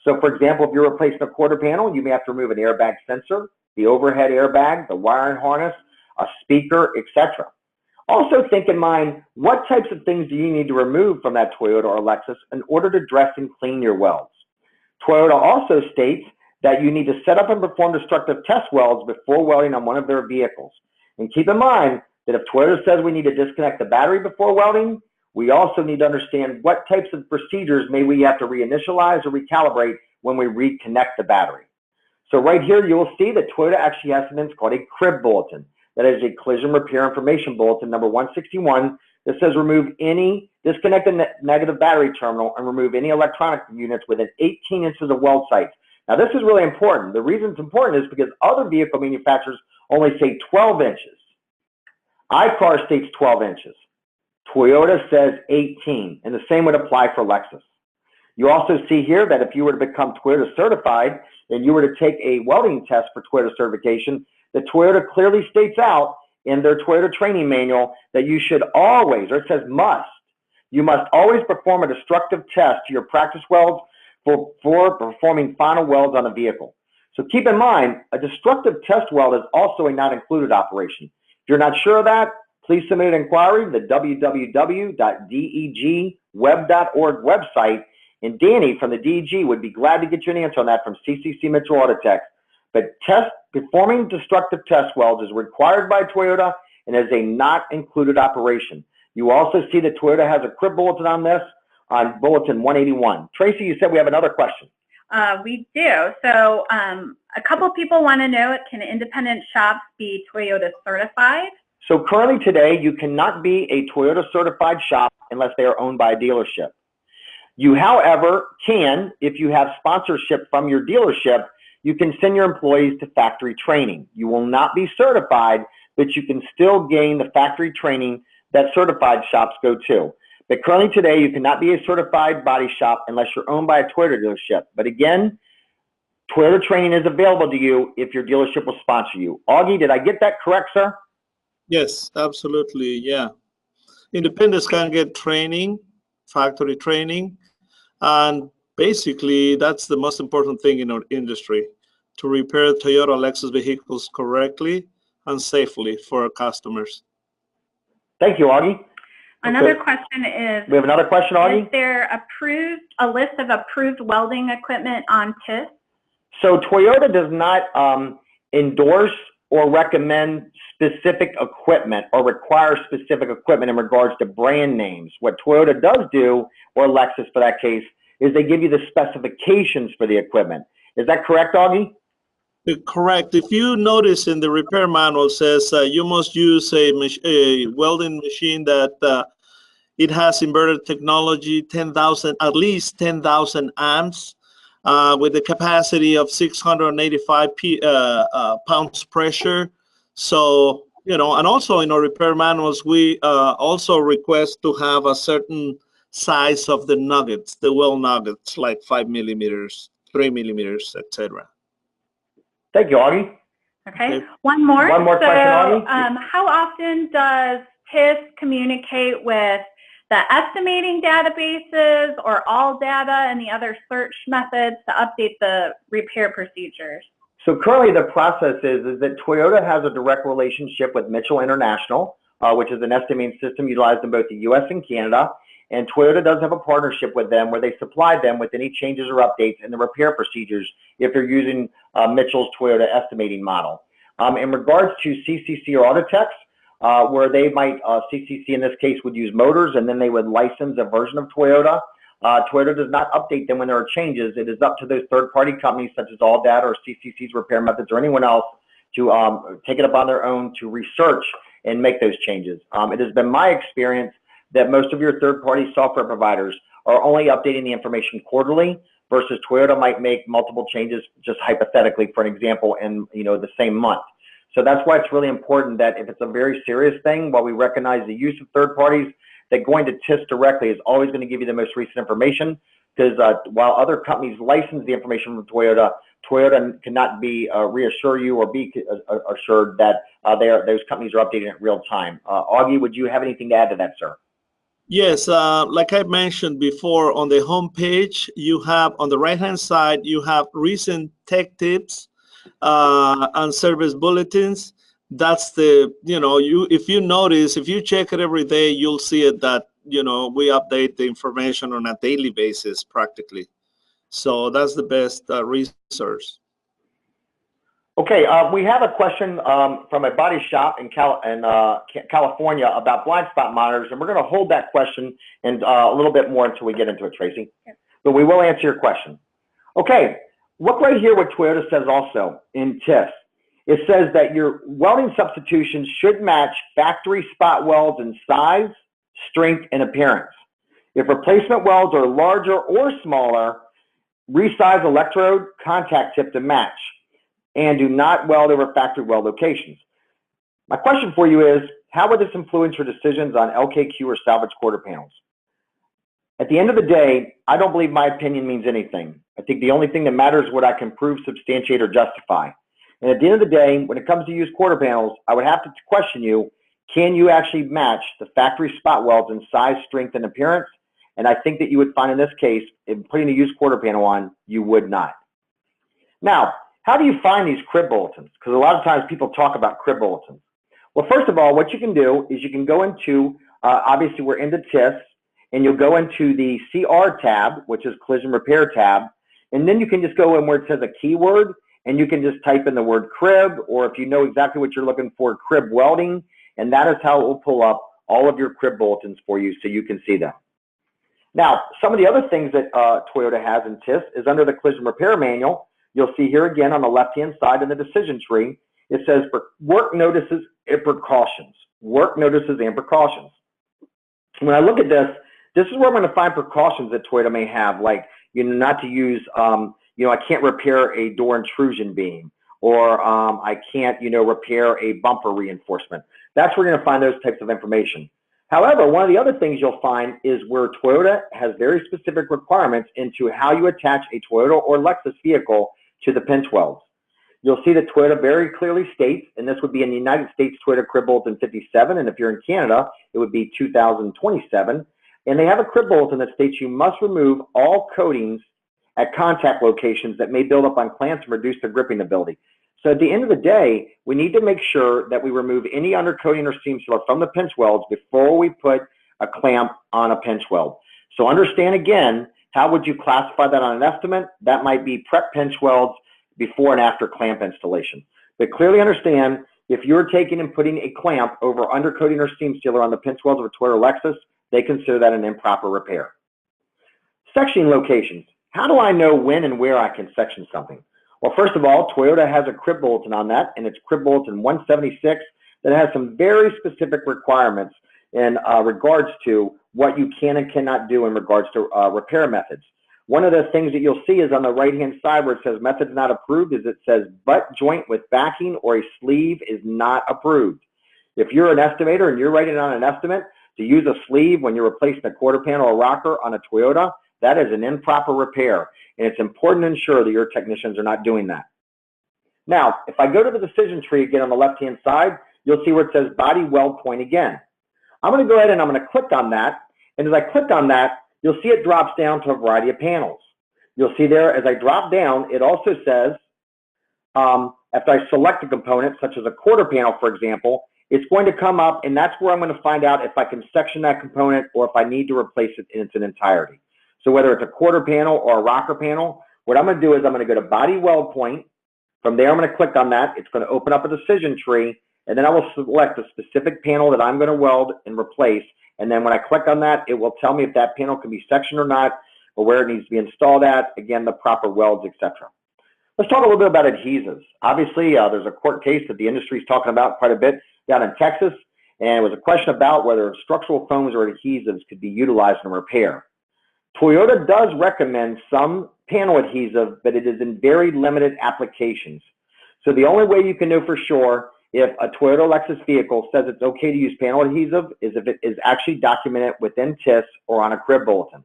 So for example, if you're replacing a quarter panel, you may have to remove an airbag sensor, the overhead airbag, the wiring harness, a speaker, etc. Also think in mind, what types of things do you need to remove from that Toyota or Lexus in order to dress and clean your welds? Toyota also states that you need to set up and perform destructive test welds before welding on one of their vehicles. And keep in mind that if Toyota says we need to disconnect the battery before welding, we also need to understand what types of procedures may we have to reinitialize or recalibrate when we reconnect the battery. So right here, you will see that Toyota actually has something called a CRIB bulletin. That is a Collision Repair Information Bulletin number 161 that says disconnect the negative battery terminal and remove any electronic units within 18 inches of weld sites. Now this is really important. The reason it's important is because other vehicle manufacturers only say 12 inches. iCar states 12 inches. Toyota says 18, and the same would apply for Lexus. You also see here that if you were to become Toyota certified and you were to take a welding test for Toyota certification, the Toyota clearly states out in their Toyota training manual that you should always, or it says must, you must always perform a destructive test to your practice welds for performing final welds on a vehicle. So keep in mind, a destructive test weld is also a not included operation. If you're not sure of that, please submit an inquiry to the www.degweb.org website, and Danny from the DEG would be glad to get you an answer on that from CCC Mitchell Autotech. But performing destructive test welds is required by Toyota and is a not included operation. You also see that Toyota has a CRIB bulletin on this, on Bulletin 181. Tracy, you said we have another question. We do. So a couple people want to know, can independent shops be Toyota certified? So currently today, you cannot be a Toyota certified shop unless they are owned by a dealership. You, however, can, if you have sponsorship from your dealership, you can send your employees to factory training. You will not be certified, but you can still gain the factory training that certified shops go to. But currently today, you cannot be a certified body shop unless you're owned by a Toyota dealership. But again, Toyota training is available to you if your dealership will sponsor you. Augie, did I get that correct, sir? Yes, absolutely, yeah. Independents can get training, factory training, and basically that's the most important thing in our industry, to repair Toyota Lexus vehicles correctly and safely for our customers. Thank you, Augie. Another question is, we have another question, Augie? Is there a list of approved welding equipment on TIS? So Toyota does not endorse or recommend specific equipment or require specific equipment in regards to brand names. What Toyota does do, or Lexus for that case, is they give you the specifications for the equipment. Is that correct, Augie? Correct. If you notice in the repair manual, it says you must use a welding machine that it has inverter technology, 10,000, at least 10,000 amps, with a capacity of 685 pounds pressure. So, you know, and also in our repair manuals, we also request to have a certain size of the nuggets, the weld nuggets, like 5 millimeters, 3 millimeters, etc. Thank you, Augie. Okay, one more. One more question, Augie. How often does TIS communicate with the estimating databases or all data and the other search methods to update the repair procedures? So currently the process is that Toyota has a direct relationship with Mitchell International, which is an estimating system utilized in both the US and Canada. And Toyota does have a partnership with them where they supply them with any changes or updates in the repair procedures if they're using Mitchell's Toyota estimating model. In regards to CCC or Autotex, where they might, CCC in this case would use motors and then they would license a version of Toyota. Toyota does not update them when there are changes. It is up to those third-party companies such as AllData or CCC's Repair Methods or anyone else to take it up on their own to research and make those changes. It has been my experience that most of your third-party software providers are only updating the information quarterly versus Toyota might make multiple changes just hypothetically, for an example, in the same month. So that's why it's really important that if it's a very serious thing, while we recognize the use of third parties, that going to TIS directly is always going to give you the most recent information, because while other companies license the information from Toyota, Toyota cannot be reassure you or be assured that those companies are updating it real time. Augie, would you have anything to add to that, sir? Yes, like I mentioned before, on the home page, you have on the right-hand side, you have recent tech tips and service bulletins. That's the, if you notice, if you check it every day, you'll see it that, we update the information on a daily basis practically. So that's the best resource. Okay, we have a question from a body shop in California about blind spot monitors, and we're going to hold that question and a little bit more until we get into it, Tracy. But we will answer your question. Okay, look right here what Toyota says also in TIS. It says that your welding substitutions should match factory spot welds in size, strength, and appearance. If replacement welds are larger or smaller, resize electrode contact tip to match, and do not weld over factory weld locations. My question for you is, how would this influence your decisions on LKQ or salvage quarter panels? At the end of the day, I don't believe my opinion means anything. I think the only thing that matters is what I can prove, substantiate, or justify. And at the end of the day, when it comes to used quarter panels, I would have to question you, can you actually match the factory spot welds in size, strength, and appearance? And I think that you would find in this case, in putting a used quarter panel on, you would not. Now, how do you find these crib bulletins? Because a lot of times people talk about crib bulletins. Well, first of all, what you can do is you can go into, obviously we're into TIS, and you'll go into the CR tab, which is Collision Repair tab, and then you can just go in where it says a keyword, and you can just type in the word crib, or if you know exactly what you're looking for, crib welding, and that is how it will pull up all of your crib bulletins for you so you can see them. Now, some of the other things that Toyota has in TIS is under the Collision Repair Manual. You'll see here again on the left-hand side in the decision tree, it says for work notices and precautions. Work notices and precautions. When I look at this, this is where I'm going to find precautions that Toyota may have, like, not to use, I can't repair a door intrusion beam, or I can't, repair a bumper reinforcement. That's where you're going to find those types of information. However, one of the other things you'll find is where Toyota has very specific requirements into how you attach a Toyota or Lexus vehicle to the pinch welds. You'll see that Toyota very clearly states, and this would be in the United States Toyota Crib Bulletin 57, and if you're in Canada, it would be 2027. And they have a crib bulletin that states you must remove all coatings at contact locations that may build up on clamps and reduce their gripping ability. So at the end of the day, we need to make sure that we remove any undercoating or seam sealer from the pinch welds before we put a clamp on a pinch weld. So understand again, how would you classify that on an estimate? That might be prep pinch welds before and after clamp installation. But clearly understand, if you're taking and putting a clamp over undercoating or seam sealer on the pinch welds of a Toyota or Lexus, they consider that an improper repair. Sectioning locations. How do I know when and where I can section something? Well, first of all, Toyota has a crib bulletin on that, and it's crib bulletin 176 that has some very specific requirements in regards to what you can and cannot do in regards to repair methods. One of the things that you'll see is on the right-hand side where it says methods not approved is it says butt joint with backing or a sleeve is not approved. If you're an estimator and you're writing on an estimate to use a sleeve when you're replacing a quarter panel or rocker on a Toyota, that is an improper repair, and it's important to ensure that your technicians are not doing that. Now, if I go to the decision tree again on the left-hand side, you'll see where it says body weld point again. I'm going to go ahead and I'm going to click on that, and as I click on that, you'll see it drops down to a variety of panels. You'll see there, as I drop down, it also says, after I select a component, such as a quarter panel, for example, it's going to come up, and that's where I'm going to find out if I can section that component or if I need to replace it in its entirety. So whether it's a quarter panel or a rocker panel, what I'm going to do is I'm going to go to body weld point. From there, I'm going to click on that. It's going to open up a decision tree, and then I will select the specific panel that I'm going to weld and replace. And then when I click on that, it will tell me if that panel can be sectioned or not, or where it needs to be installed at, again, the proper welds, etc. Let's talk a little bit about adhesives. Obviously, there's a court case that the industry is talking about quite a bit down in Texas, and it was a question about whether structural foams or adhesives could be utilized in repair. Toyota does recommend some panel adhesive, but it is in very limited applications. So the only way you can know for sure if a Toyota or Lexus vehicle says it's okay to use panel adhesive is if it is actually documented within TIS or on a crib bulletin.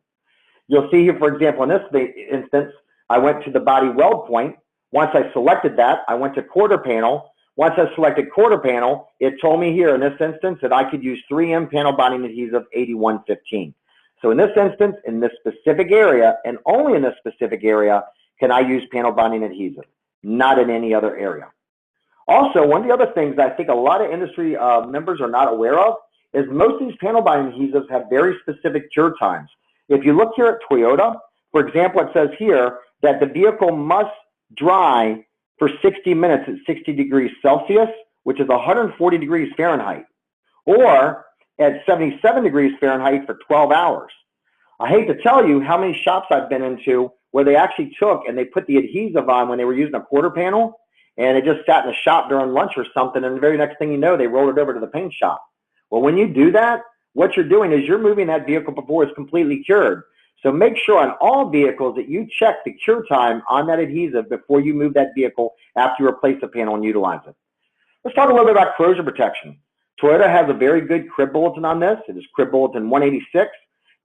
You'll see here, for example, in this instance, I went to the body weld point. Once I selected that, I went to quarter panel. Once I selected quarter panel, it told me here in this instance that I could use 3M panel bonding adhesive 8115. So in this instance, in this specific area, and only in this specific area, can I use panel bonding adhesive, not in any other area. Also, one of the other things I think a lot of industry members are not aware of is most of these panel bonding adhesives have very specific cure times. If you look here at Toyota, for example, it says here that the vehicle must dry for 60 minutes at 60 degrees Celsius, which is 140 degrees Fahrenheit, or at 77 degrees Fahrenheit for 12 hours. I hate to tell you how many shops I've been into where they actually took and they put the adhesive on when they were using a quarter panel, and it just sat in the shop during lunch or something, and the very next thing you know, they rolled it over to the paint shop. Well, when you do that, what you're doing is you're moving that vehicle before it's completely cured. So make sure on all vehicles that you check the cure time on that adhesive before you move that vehicle after you replace the panel and utilize it. Let's talk a little bit about corrosion protection. Toyota has a very good crib bulletin on this. It is crib bulletin 186.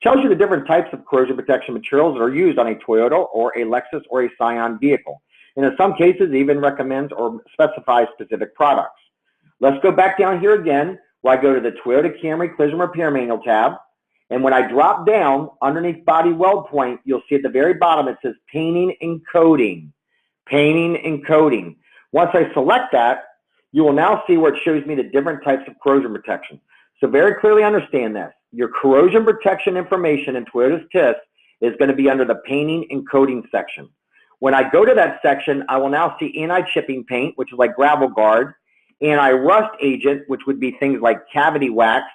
Tells you the different types of corrosion protection materials that are used on a Toyota or a Lexus or a Scion vehicle. And in some cases, even recommends or specifies specific products. Let's go back down here again, where I go to the Toyota Camry Collision Repair Manual tab. And when I drop down underneath body weld point, you'll see at the very bottom it says painting and coating. Painting and coating. Once I select that, you will now see where it shows me the different types of corrosion protection. So very clearly understand this. Your corrosion protection information in Toyota's TIS is going to be under the painting and coating section. When I go to that section, I will now see anti-chipping paint, which is like gravel guard, anti-rust agent, which would be things like cavity wax.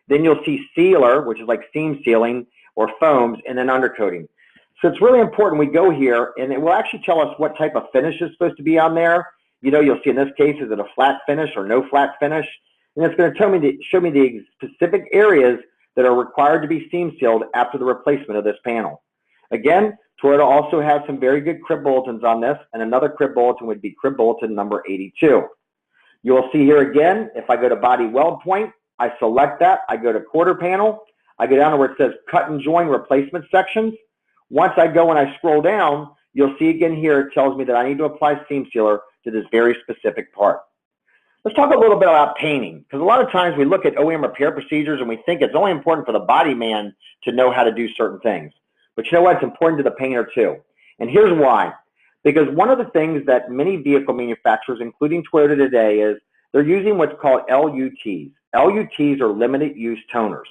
Then you'll see sealer, which is like seam sealing or foams, and then undercoating. So it's really important we go here, and it will actually tell us what type of finish is supposed to be on there. You know, you'll see in this case, is it a flat finish or no flat finish? And it's going to show me the specific areas that are required to be seam sealed after the replacement of this panel. Again, Toyota also has some very good crib bulletins on this, and another crib bulletin would be crib bulletin number 82. You will see here again, if I go to body weld point, I select that, I go to quarter panel, I go down to where it says cut and join replacement sections. Once I go and I scroll down, you'll see again here, it tells me that I need to apply seam sealer to this very specific part. Let's talk a little bit about painting, because a lot of times we look at OEM repair procedures and we think it's only important for the body man to know how to do certain things. But you know what? It's important to the painter too. And here's why. Because one of the things that many vehicle manufacturers, including Toyota today, is they're using what's called LUTs. LUTs are limited use toners.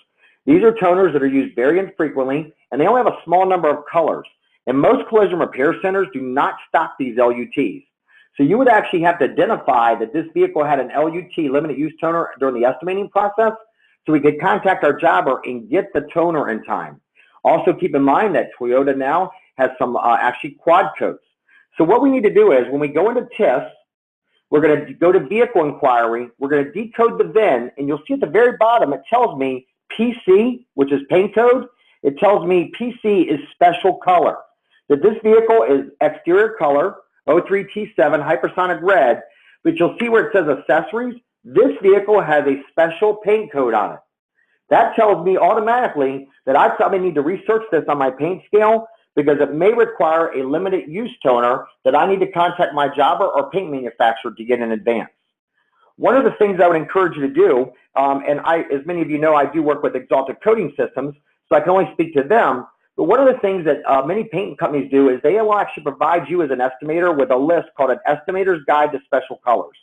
These are toners that are used very infrequently, and they only have a small number of colors. And most collision repair centers do not stock these LUTs. So you would actually have to identify that this vehicle had an LUT, limited use toner, during the estimating process, so we could contact our jobber and get the toner in time. Also keep in mind that Toyota now has some actually quad coats. So what we need to do is when we go into TIS, we're going to go to vehicle inquiry, we're going to decode the VIN, and you'll see at the very bottom it tells me PC, which is paint code. It tells me PC is special color. That this vehicle is exterior color, 03T7 hypersonic red, but you'll see where it says accessories. This vehicle has a special paint code on it. That tells me automatically that I probably need to research this on my paint scale because it may require a limited use toner that I need to contact my jobber or paint manufacturer to get in advance. One of the things I would encourage you to do, and as many of you know, I do work with Exalted Coating Systems, so I can only speak to them, but one of the things that many paint companies do is they will actually provide you as an estimator with a list called an Estimator's Guide to Special Colors.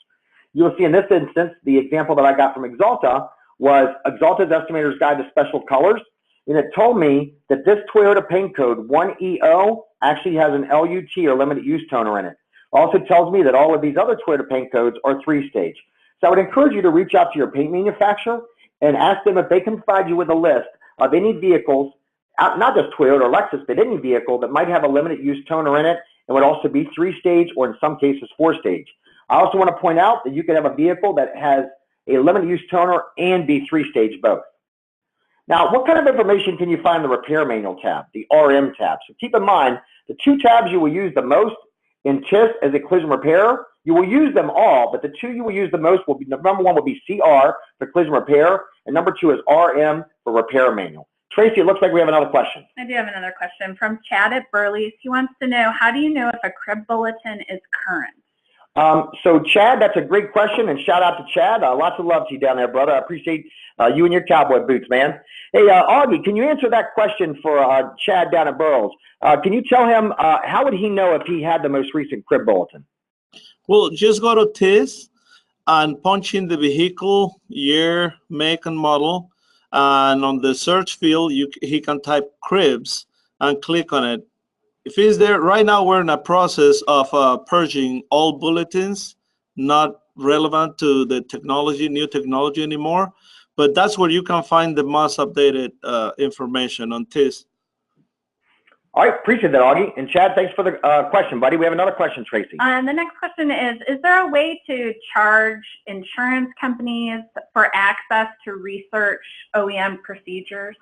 You'll see in this instance, the example that I got from Exalta was Exalta's Estimator's Guide to Special Colors, and it told me that this Toyota paint code 1EO actually has an LUT or limited use toner in it. Also tells me that all of these other Toyota paint codes are 3-stage. So I would encourage you to reach out to your paint manufacturer and ask them if they can provide you with a list of any vehicles, not just Toyota or Lexus, but any vehicle that might have a limited use toner in it and would also be 3-stage or in some cases 4-stage. I also want to point out that you could have a vehicle that has a limited use toner and be 3-stage both. Now, what kind of information can you find in the repair manual tab, the RM tab? So keep in mind, the two tabs you will use the most in TIS as a collision repairer, you will use them all, but the two you will use the most will be, number one will be CR for collision repair, and number two is RM for repair manual. Tracy, it looks like we have another question. I do have another question from Chad at Burley's. He wants to know, how do you know if a crib bulletin is current? So Chad, that's a great question, and shout out to Chad. Lots of love to you down there, brother. I appreciate you and your cowboy boots, man. Hey, Augie, can you answer that question for Chad down at Burley's? Can you tell him how would he know if he had the most recent crib bulletin? Well, just go to TIS and punch in the vehicle, year, make, and model. And on the search field, he can type cribs and click on it. If he's there, right now we're in a process of purging all bulletins, not relevant to the technology, new technology anymore. But that's where you can find the most updated information on TIS. All right, appreciate that, Augie. And Chad, thanks for the question, buddy. We have another question, Tracy. And the next question is there a way to charge insurance companies for access to research OEM procedures?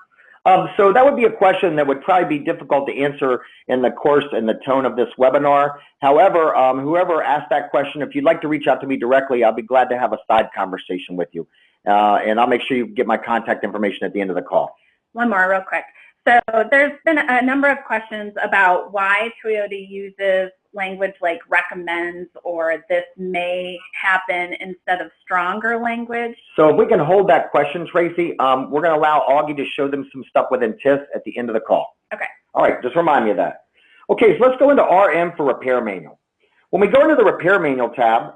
So that would be a question that would probably be difficult to answer in the course and the tone of this webinar. However, whoever asked that question, if you'd like to reach out to me directly, I'll be glad to have a side conversation with you. And I'll make sure you get my contact information at the end of the call. One more real quick. So there's been a number of questions about why Toyota uses language like recommends or this may happen instead of stronger language. So if we can hold that question, Tracy, we're going to allow Augie to show them some stuff within TIS at the end of the call. Okay. All right, just remind me of that. Okay, so let's go into RM for repair manual. When we go into the repair manual tab,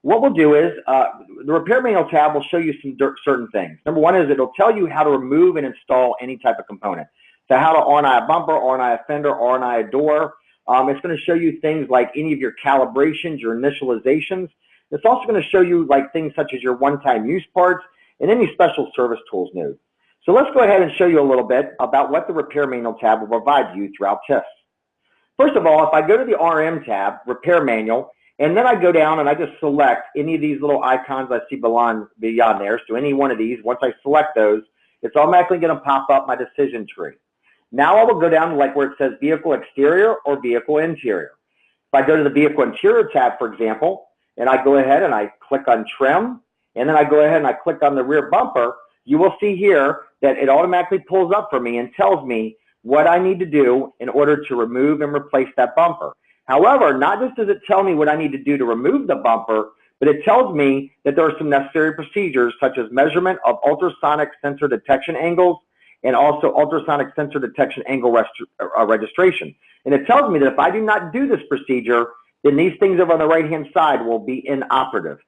what we'll do is the repair manual tab will show you some certain things. Number one is it'll tell you how to remove and install any type of component. So how to R&I a bumper, R&I a fender, R&I a door. It's going to show you things like any of your calibrations, your initializations. It's also going to show you like things such as your one-time use parts and any special service tools node. So let's go ahead and show you a little bit about what the repair manual tab will provide you throughout TIS. First of all, if I go to the RM tab, repair manual, and then I go down and I just select any of these little icons I see beyond there. So any one of these, once I select those, it's automatically going to pop up my decision tree. Now I will go down to like where it says vehicle exterior or vehicle interior. If I go to the vehicle interior tab, for example, and I go ahead and I click on trim, and then I go ahead and I click on the rear bumper, you will see here that it automatically pulls up for me and tells me what I need to do in order to remove and replace that bumper. However, not just does it tell me what I need to do to remove the bumper, but it tells me that there are some necessary procedures such as measurement of ultrasonic sensor detection angles and also ultrasonic sensor detection angle registration. And it tells me that if I do not do this procedure, then these things over on the right-hand side will be inoperative.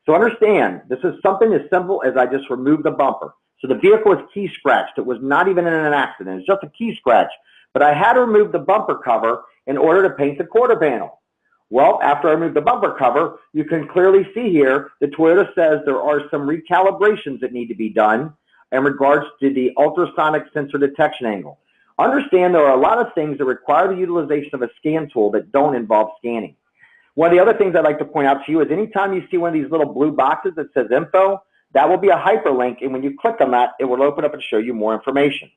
So understand, this is something as simple as I just removed the bumper. So the vehicle was key scratched. It was not even in an accident. It's just a key scratch. But I had to remove the bumper cover in order to paint the quarter panel. Well, after I removed the bumper cover, you can clearly see here that Toyota says there are some recalibrations that need to be done in regards to the ultrasonic sensor detection angle. Understand there are a lot of things that require the utilization of a scan tool that don't involve scanning. One of the other things I'd like to point out to you is anytime you see one of these little blue boxes that says info, that will be a hyperlink, and when you click on that, it will open up and show you more information.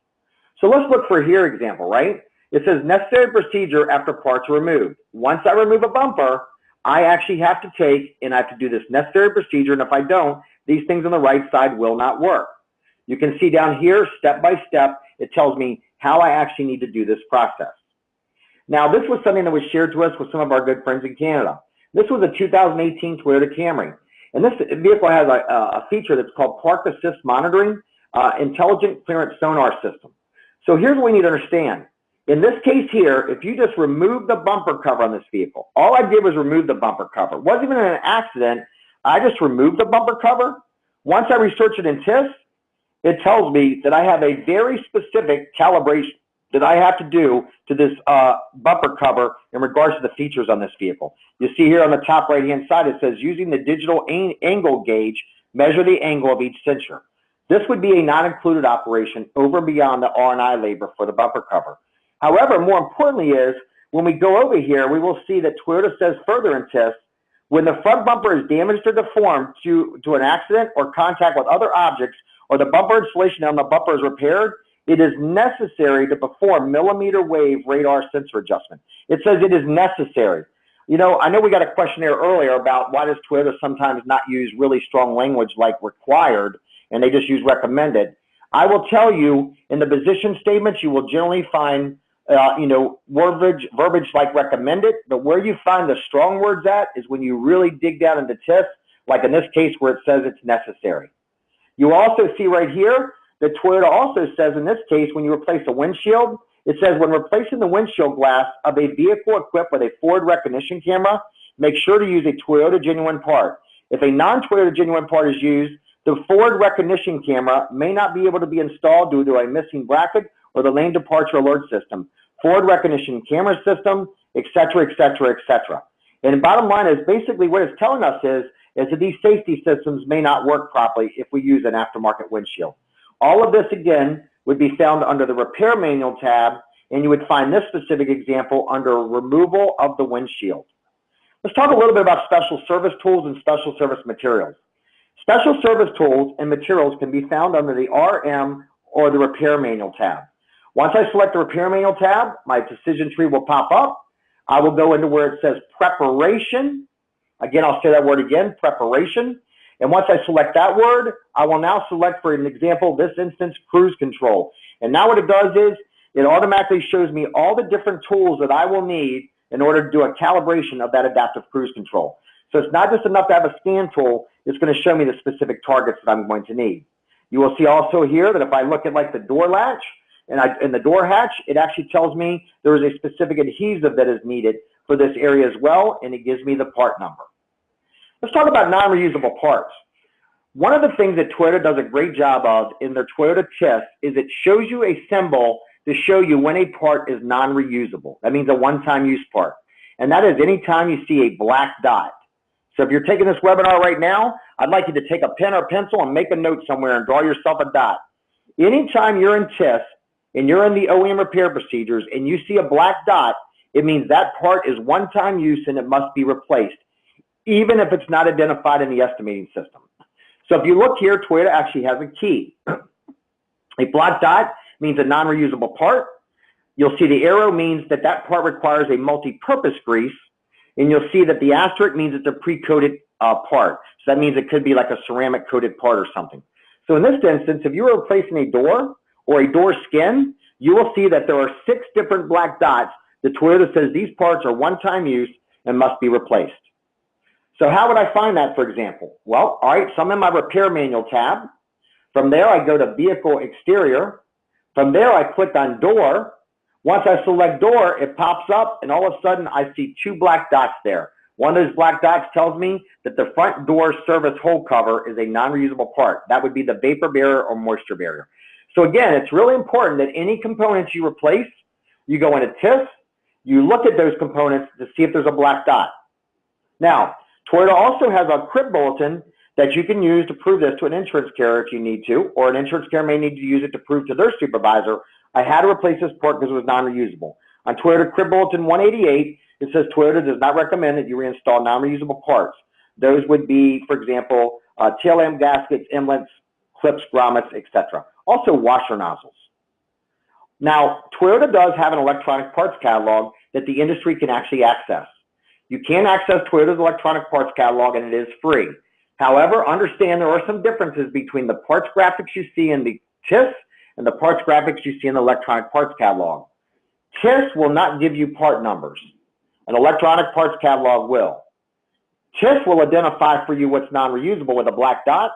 So let's look for here example, right? It says necessary procedure after parts are removed. Once I remove a bumper, I actually have to take and I have to do this necessary procedure, and if I don't, these things on the right side will not work. You can see down here, step by step, it tells me how I actually need to do this process. Now, this was something that was shared to us with some of our good friends in Canada. This was a 2018 Toyota Camry. And this vehicle has a feature that's called Park Assist Monitoring, Intelligent Clearance Sonar System. So here's what we need to understand. In this case here, if you just remove the bumper cover on this vehicle, all I did was remove the bumper cover. It wasn't even an accident. I just removed the bumper cover. Once I research it in TIS, it tells me that I have a very specific calibration that I have to do to this bumper cover in regards to the features on this vehicle. You see here on the top right-hand side, it says using the digital angle gauge, measure the angle of each sensor. This would be a not-included operation over and beyond the R&I labor for the bumper cover. However, more importantly is, when we go over here, we will see that Toyota says further in TIS, when the front bumper is damaged or deformed to an accident or contact with other objects, or the bumper installation on the bumper is repaired, it is necessary to perform millimeter wave radar sensor adjustment. It says it is necessary. You know, I know we got a question there earlier about why does Toyota sometimes not use really strong language like required, and they just use recommended. I will tell you in the position statements, you will generally find, verbiage like recommended, but where you find the strong words at is when you really dig down into TIS, like in this case where it says it's necessary. You also see right here that Toyota also says in this case, when you replace a windshield, it says when replacing the windshield glass of a vehicle equipped with a forward recognition camera, make sure to use a Toyota genuine part. If a non-Toyota genuine part is used, the forward recognition camera may not be able to be installed due to a missing bracket or the lane departure alert system, forward recognition camera system, etc., etc., etc. And the bottom line is basically what it's telling us is that these safety systems may not work properly if we use an aftermarket windshield. All of this, again, would be found under the Repair Manual tab, and you would find this specific example under Removal of the Windshield. Let's talk a little bit about special service tools and special service materials. Special service tools and materials can be found under the RM or the Repair Manual tab. Once I select the Repair Manual tab, my decision tree will pop up. I will go into where it says Preparation. Again, I'll say that word again, Preparation. And once I select that word, I will now select, for an example, this instance, Cruise Control. And now what it does is it automatically shows me all the different tools that I will need in order to do a calibration of that adaptive cruise control. So it's not just enough to have a scan tool, it's going to show me the specific targets that I'm going to need. You will see also here that if I look at like the door latch and the door hatch, it actually tells me there is a specific adhesive that is needed for this area as well, and it gives me the part number. Let's talk about non-reusable parts. One of the things that Toyota does a great job of in their Toyota TIS is it shows you a symbol to show you when a part is non-reusable. That means a one-time use part. And that is anytime you see a black dot. So if you're taking this webinar right now, I'd like you to take a pen or pencil and make a note somewhere and draw yourself a dot. Anytime you're in TIS and you're in the OEM repair procedures and you see a black dot, it means that part is one-time use and it must be replaced, even if it's not identified in the estimating system. So if you look here, Toyota actually has a key. A black dot means a non-reusable part. You'll see the arrow means that that part requires a multi-purpose grease, and you'll see that the asterisk means it's a pre-coated part. So that means it could be like a ceramic coated part or something. So in this instance, if you were replacing a door or a door skin, you will see that there are 6 different black dots that Toyota says these parts are one-time use and must be replaced. So how would I find that, for example? Well, all right, so I'm in my Repair Manual tab. From there, I go to Vehicle Exterior. From there, I click on Door. Once I select Door, it pops up, and all of a sudden, I see 2 black dots there. One of those black dots tells me that the front door service hole cover is a non-reusable part. That would be the vapor barrier or moisture barrier. So again, it's really important that any components you replace, you go into TIS, you look at those components to see if there's a black dot. Now, Toyota also has a crib bulletin that you can use to prove this to an insurance carrier if you need to, or an insurance carrier may need to use it to prove to their supervisor, I had to replace this part because it was non-reusable. On Toyota Crib Bulletin 188, it says Toyota does not recommend that you reinstall non-reusable parts. Those would be, for example, tail lamp gaskets, inlets, clips, grommets, etc. Also washer nozzles. Now, Toyota does have an electronic parts catalog that the industry can actually access. You can access Toyota's electronic parts catalog, and it is free. However, understand there are some differences between the parts graphics you see in the TIS and the parts graphics you see in the electronic parts catalog. TIS will not give you part numbers. An electronic parts catalog will. TIS will identify for you what's non-reusable with a black dot.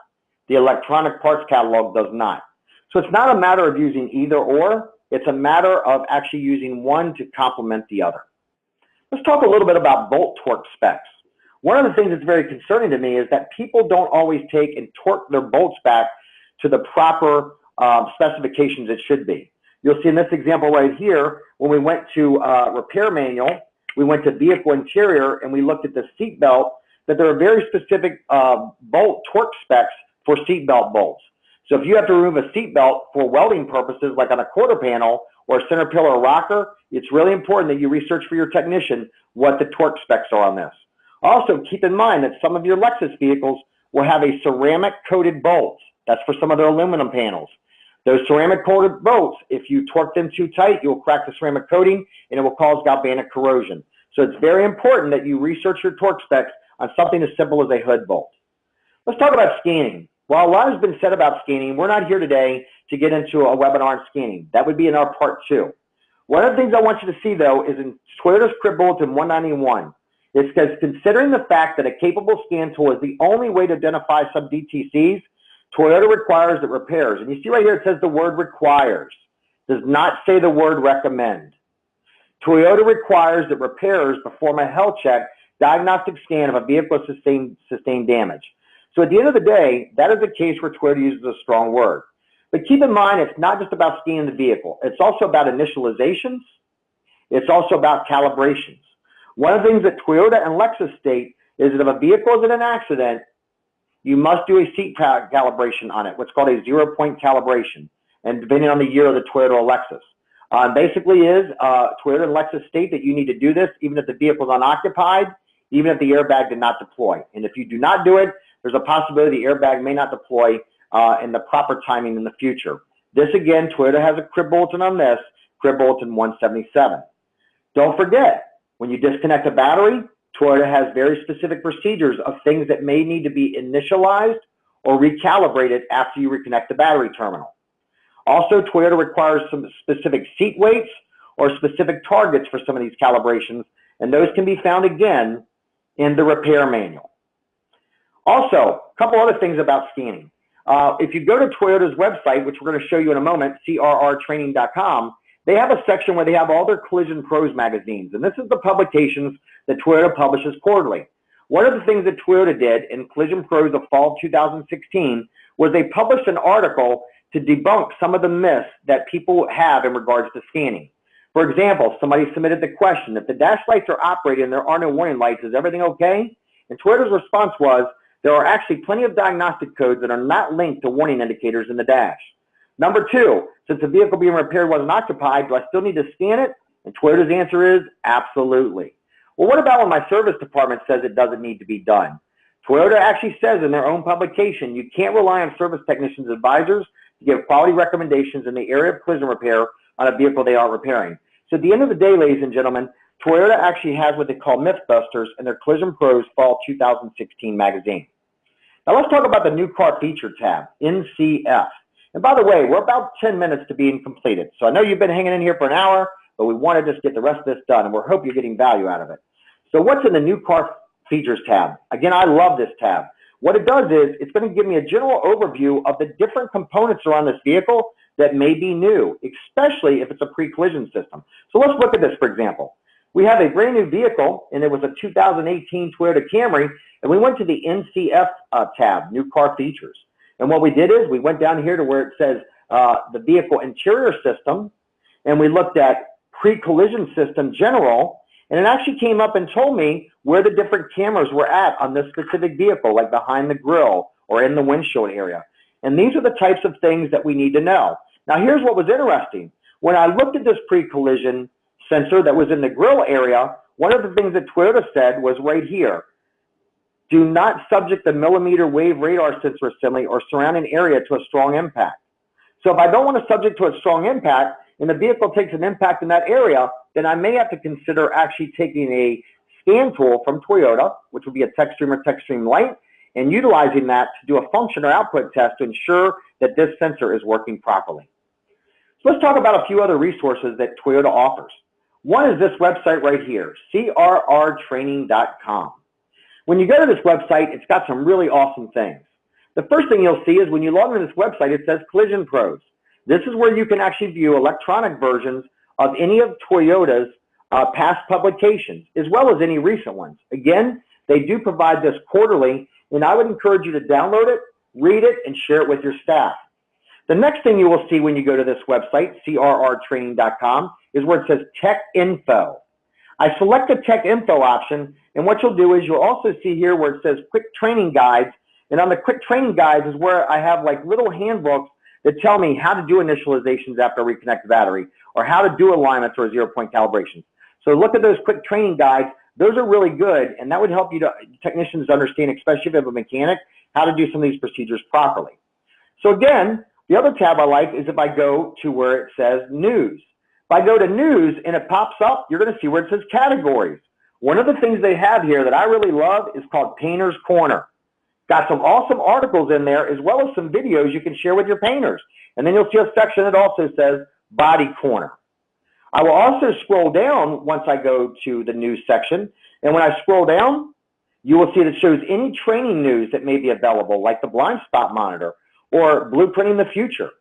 The electronic parts catalog does not. So it's not a matter of using either or. It's a matter of actually using one to complement the other. Let's talk a little bit about bolt torque specs. One of the things that's very concerning to me is that people don't always take and torque their bolts back to the proper specifications it should be. You'll see in this example right here, when we went to Repair Manual, we went to Vehicle Interior, and we looked at the seat belt, that there are very specific bolt torque specs for seat belt bolts. So if you have to remove a seat belt for welding purposes, like on a quarter panel or a center pillar or rocker, it's really important that you research for your technician what the torque specs are on this. Also, keep in mind that some of your Lexus vehicles will have a ceramic coated bolt. That's for some of their aluminum panels. Those ceramic coated bolts, if you torque them too tight, you'll crack the ceramic coating and it will cause galvanic corrosion. So it's very important that you research your torque specs on something as simple as a hood bolt. Let's talk about scanning. While a lot has been said about scanning, we're not here today to get into a webinar on scanning. That would be in our part 2. One of the things I want you to see, though, is in Toyota's CRIB Bulletin 191. It says, considering the fact that a capable scan tool is the only way to identify some DTCs, Toyota requires that repairs, and you see right here it says the word requires, does not say the word recommend. Toyota requires that repairers perform a health check diagnostic scan of a vehicle sustained damage. So at the end of the day, that is a case where Toyota uses a strong word. But keep in mind, it's not just about scanning the vehicle. It's also about initializations. It's also about calibrations. One of the things that Toyota and Lexus state is that if a vehicle is in an accident, you must do a seat calibration on it, what's called a 0-point calibration, and depending on the year of the Toyota or Lexus. Basically Toyota and Lexus state that you need to do this even if the vehicle is unoccupied, even if the airbag did not deploy. And if you do not do it, there's a possibility the airbag may not deploy in the proper timing in the future. This again, Toyota has a CRIB bulletin on this, CRIB Bulletin 177. Don't forget, when you disconnect a battery, Toyota has very specific procedures of things that may need to be initialized or recalibrated after you reconnect the battery terminal. Also, Toyota requires some specific seat weights or specific targets for some of these calibrations, and those can be found again in the repair manual. Also, a couple other things about scanning. If you go to Toyota's website, which we're going to show you in a moment, crrtraining.com, they have a section where they have all their Collision Pros magazines, and this is the publications that Toyota publishes quarterly. One of the things that Toyota did in Collision Pros of fall 2016 was they published an article to debunk some of the myths that people have in regards to scanning. For example, somebody submitted the question, if the dash lights are operating and there are no warning lights, is everything okay? And Toyota's response was, there are actually plenty of diagnostic codes that are not linked to warning indicators in the dash. Number 2, since the vehicle being repaired wasn't occupied, do I still need to scan it? And Toyota's answer is absolutely. Well, what about when my service department says it doesn't need to be done? Toyota actually says in their own publication, you can't rely on service technicians' advisors to give quality recommendations in the area of collision repair on a vehicle they are repairing. So at the end of the day, ladies and gentlemen, Toyota actually has what they call Mythbusters in their Collision Pros Fall 2016 magazine. Now let's talk about the new car feature tab, NCF. And by the way, we're about 10 minutes to being completed. So I know you've been hanging in here for an hour, but we want to just get the rest of this done, and we hope you're getting value out of it. So what's in the new car features tab? Again, I love this tab. What it does is it's going to give me a general overview of the different components around this vehicle that may be new, especially if it's a pre-collision system. So let's look at this, for example. We have a brand new vehicle, and it was a 2018 Toyota Camry, and we went to the NCF tab, New Car Features. And what we did is we went down here to where it says the vehicle interior system, and we looked at pre-collision system general, and it actually came up and told me where the different cameras were at on this specific vehicle, like behind the grille or in the windshield area. And these are the types of things that we need to know. Now, here's what was interesting. When I looked at this pre-collision sensor that was in the grille area, one of the things that Toyota said was right here. Do not subject the millimeter wave radar sensor assembly or surrounding area to a strong impact. So if I don't want to subject to a strong impact and the vehicle takes an impact in that area, then I may have to consider actually taking a scan tool from Toyota, which would be a TechStream or TechStream Lite, and utilizing that to do a function or output test to ensure that this sensor is working properly. So let's talk about a few other resources that Toyota offers. One is this website right here, crrtraining.com. When you go to this website, it's got some really awesome things. The first thing you'll see is when you log into this website, it says Collision Pros. This is where you can actually view electronic versions of any of Toyota's past publications, as well as any recent ones. Again, they do provide this quarterly, and I would encourage you to download it, read it, and share it with your staff. The next thing you will see when you go to this website, crrtraining.com, is where it says Tech Info. I select the Tech Info option, and what you'll do is you'll also see here where it says Quick Training Guides, and on the Quick Training Guides is where I have like little handbooks that tell me how to do initializations after I reconnect the battery, or how to do alignments or 0-point calibrations. So look at those Quick Training Guides. Those are really good, and that would help you technicians understand, especially if you have a mechanic, how to do some of these procedures properly. So again, the other tab I like is if I go to where it says News. If I go to News and it pops up, you're going to see where it says Categories. One of the things they have here that I really love is called Painter's Corner. Got some awesome articles in there, as well as some videos you can share with your painters. And then you'll see a section that also says Body Corner. I will also scroll down once I go to the news section. And when I scroll down, you will see that it shows any training news that may be available, like the blind spot monitor or blueprinting the future.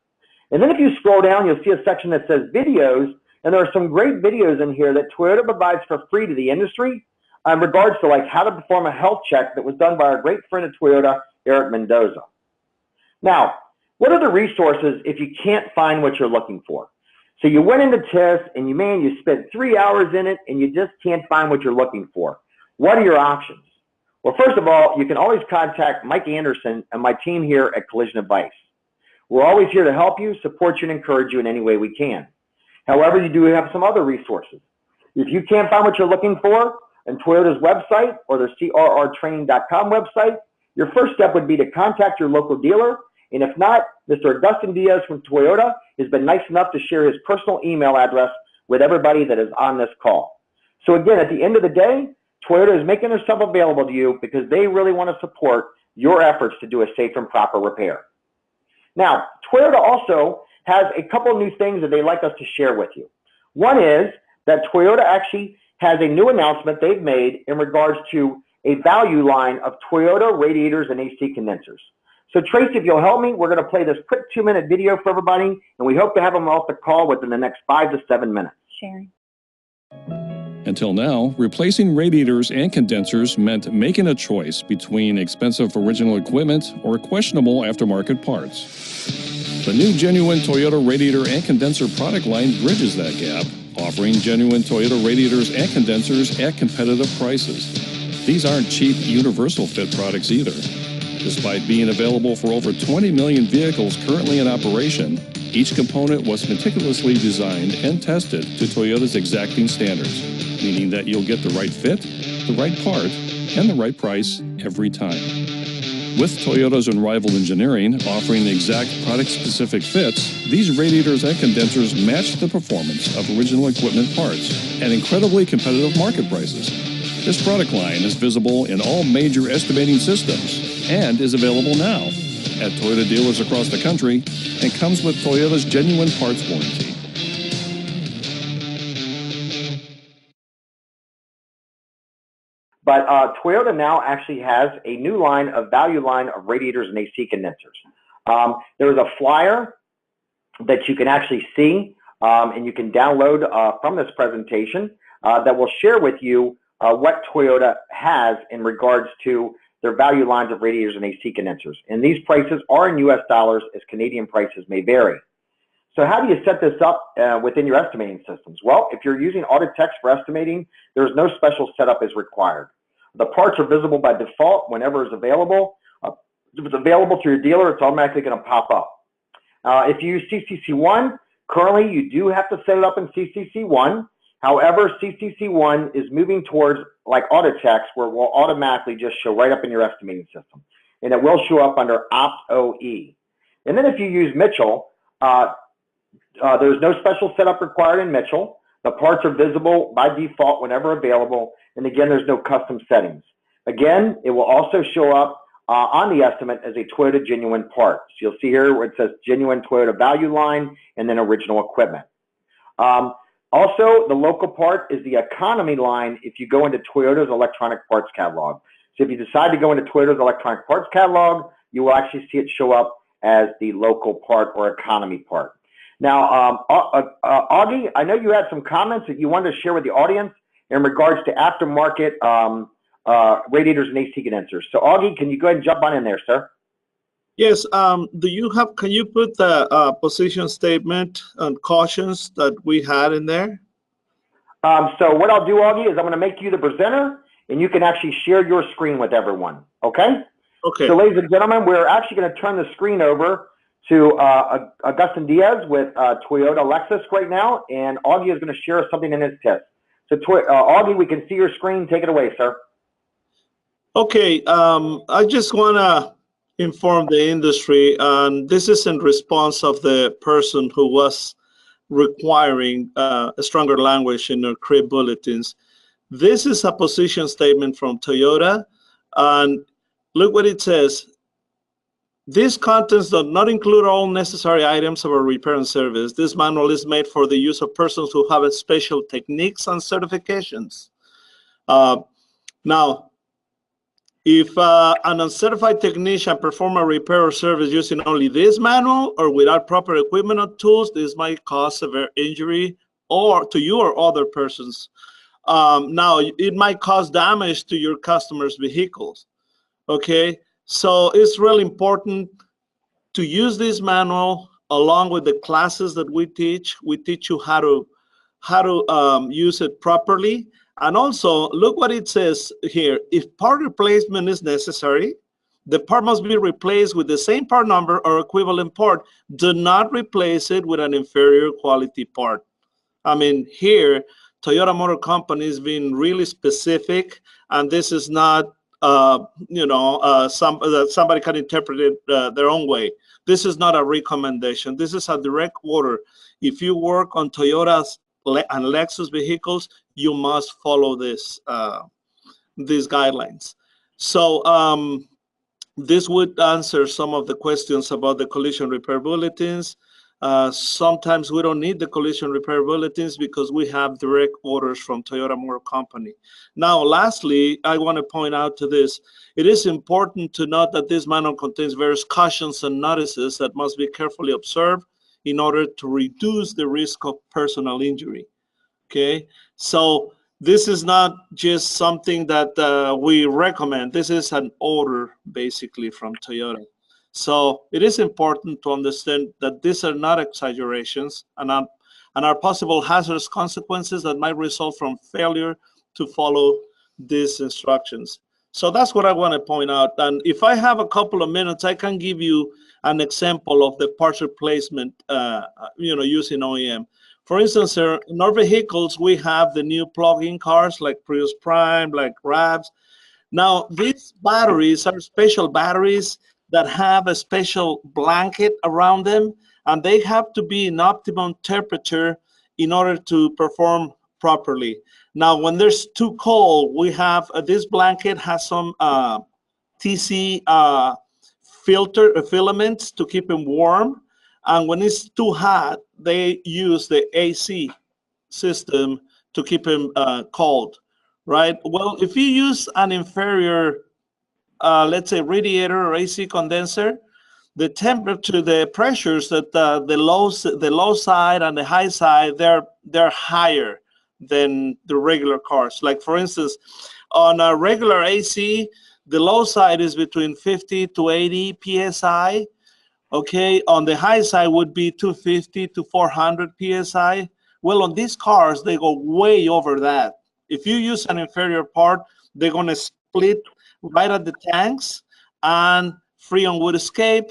And then if you scroll down, you'll see a section that says videos. And there are some great videos in here that Toyota provides for free to the industry in regards to like how to perform a health check that was done by our great friend at Toyota, Eric Mendoza. Now, what are the resources if you can't find what you're looking for? So you went into TIS and you spent 3 hours in it and you just can't find what you're looking for. What are your options? Well, first of all, you can always contact Mike Anderson and my team here at Collision Advice. We're always here to help you, support you, and encourage you in any way we can. However, you do have some other resources. If you can't find what you're looking for on Toyota's website or their crrtraining.com website, your first step would be to contact your local dealer. And if not, Mr. Augustin Diaz from Toyota has been nice enough to share his personal email address with everybody that is on this call. So again, at the end of the day, Toyota is making themselves available to you because they really want to support your efforts to do a safe and proper repair. Now, Toyota also has a couple of new things that they'd like us to share with you. One is that Toyota actually has a new announcement they've made in regards to a value line of Toyota radiators and AC condensers. So Tracy, if you'll help me, we're going to play this quick 2-minute video for everybody, and we hope to have them off the call within the next 5 to 7 minutes. Sharing. Until now, replacing radiators and condensers meant making a choice between expensive original equipment or questionable aftermarket parts. The new genuine Toyota radiator and condenser product line bridges that gap, offering genuine Toyota radiators and condensers at competitive prices. These aren't cheap universal fit products either. Despite being available for over 20 million vehicles currently in operation, each component was meticulously designed and tested to Toyota's exacting standards, meaning that you'll get the right fit, the right part, and the right price every time. With Toyota's unrivaled engineering offering exact product-specific fits, these radiators and condensers match the performance of original equipment parts at incredibly competitive market prices. This product line is visible in all major estimating systems and is available now at Toyota dealers across the country and comes with Toyota's genuine parts warranty. But Toyota now actually has a new line, a value line of radiators and AC condensers. There is a flyer that you can actually see and you can download from this presentation that will share with you what Toyota has in regards to their value lines of radiators and AC condensers. And these prices are in US dollars, as Canadian prices may vary. So how do you set this up within your estimating systems? Well, if you're using Auditex for estimating, there's no special setup is required. The parts are visible by default whenever it's available. If it's available through your dealer, it's automatically going to pop up. If you use CCC1, currently you do have to set it up in CCC1. However, CCC1 is moving towards like Auditex, where it will automatically just show right up in your estimating system. And it will show up under Opt-OE. And then if you use Mitchell, there's no special setup required in Mitchell. The parts are visible by default whenever available. And again, there's no custom settings. Again, it will also show up on the estimate as a Toyota genuine part. So you'll see here where it says genuine Toyota value line and then original equipment. Also, the local part is the economy line if you go into Toyota's electronic parts catalog. So if you decide to go into Toyota's electronic parts catalog, you will actually see it show up as the local part or economy part. Now, Augie, I know you had some comments that you wanted to share with the audience in regards to aftermarket radiators and AC condensers. So Augie, can you go ahead and jump on in there, sir? Yes. Can you put the position statement and cautions that we had in there? So what I'll do, Augie, is I'm going to make you the presenter, and you can actually share your screen with everyone. Okay? Okay. So ladies and gentlemen, we're actually going to turn the screen over to Augustin Diaz with Toyota Lexus right now, and Augie is going to share something in his test. So Augie, we can see your screen. Take it away, sir. Okay. I just want to inform the industry, and this is in response of the person who was requiring a stronger language in their CRIB bulletins. This is a position statement from Toyota, and look what it says. These contents do not include all necessary items of a repair and service. This manual is made for the use of persons who have special techniques and certifications. Now, if an uncertified technician perform a repair or service using only this manual or without proper equipment or tools, this might cause severe injury or to you or other persons. Now, it might cause damage to your customers' vehicles. Okay, so it's really important to use this manual along with the classes that we teach. We teach you how to use it properly. And also, look what it says here. If part replacement is necessary, the part must be replaced with the same part number or equivalent part. Do not replace it with an inferior quality part. I mean, here, Toyota Motor Company is being really specific, and this is not, somebody can interpret it their own way. This is not a recommendation. This is a direct order. If you work on Toyota's and Lexus vehicles, you must follow these guidelines. So this would answer some of the questions about the collision repair bulletins. Sometimes we don't need the collision repair bulletins because we have direct orders from Toyota Motor Company. Now, lastly, I want to point out to this. It is important to note that this manual contains various cautions and notices that must be carefully observed in order to reduce the risk of personal injury. Okay, so this is not just something that we recommend. This is an order basically from Toyota. So it is important to understand that these are not exaggerations and are possible hazardous consequences that might result from failure to follow these instructions. So that's what I want to point out. And if I have a couple of minutes, I can give you an example of the parts replacement, using OEM. For instance, in our vehicles, we have the new plug-in cars like Prius Prime, like RAVs. Now, these batteries are special batteries that have a special blanket around them, and they have to be in optimum temperature in order to perform properly. Now, when there's too cold, we have this blanket has some TC filaments to keep them warm. And when it's too hot, they use the AC system to keep them cold, right? Well, if you use an inferior, let's say, radiator or AC condenser, the temperature, the pressures that the low side and the high side, they're higher than the regular cars. Like, for instance, on a regular AC, the low side is between 50 to 80 PSI. Okay, on the high side would be 250 to 400 PSI. Well, on these cars, they go way over that. If you use an inferior part, they're going to split right at the tanks, and Freon would escape,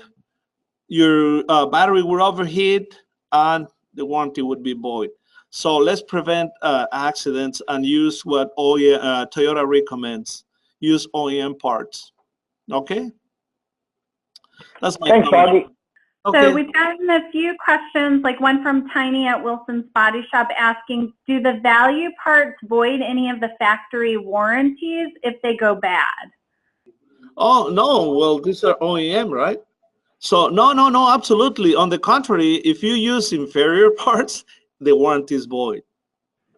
your battery would overheat, and the warranty would be void. So let's prevent accidents and use what Toyota recommends. Use OEM parts. Okay? That's my Thanks, Augie. Okay. So we've gotten a few questions, like one from Tiny at Wilson's Body Shop asking, do the value parts void any of the factory warranties if they go bad? Oh, no. Well, these are OEM, right? So no, absolutely. On the contrary, if you use inferior parts, the warranty is void.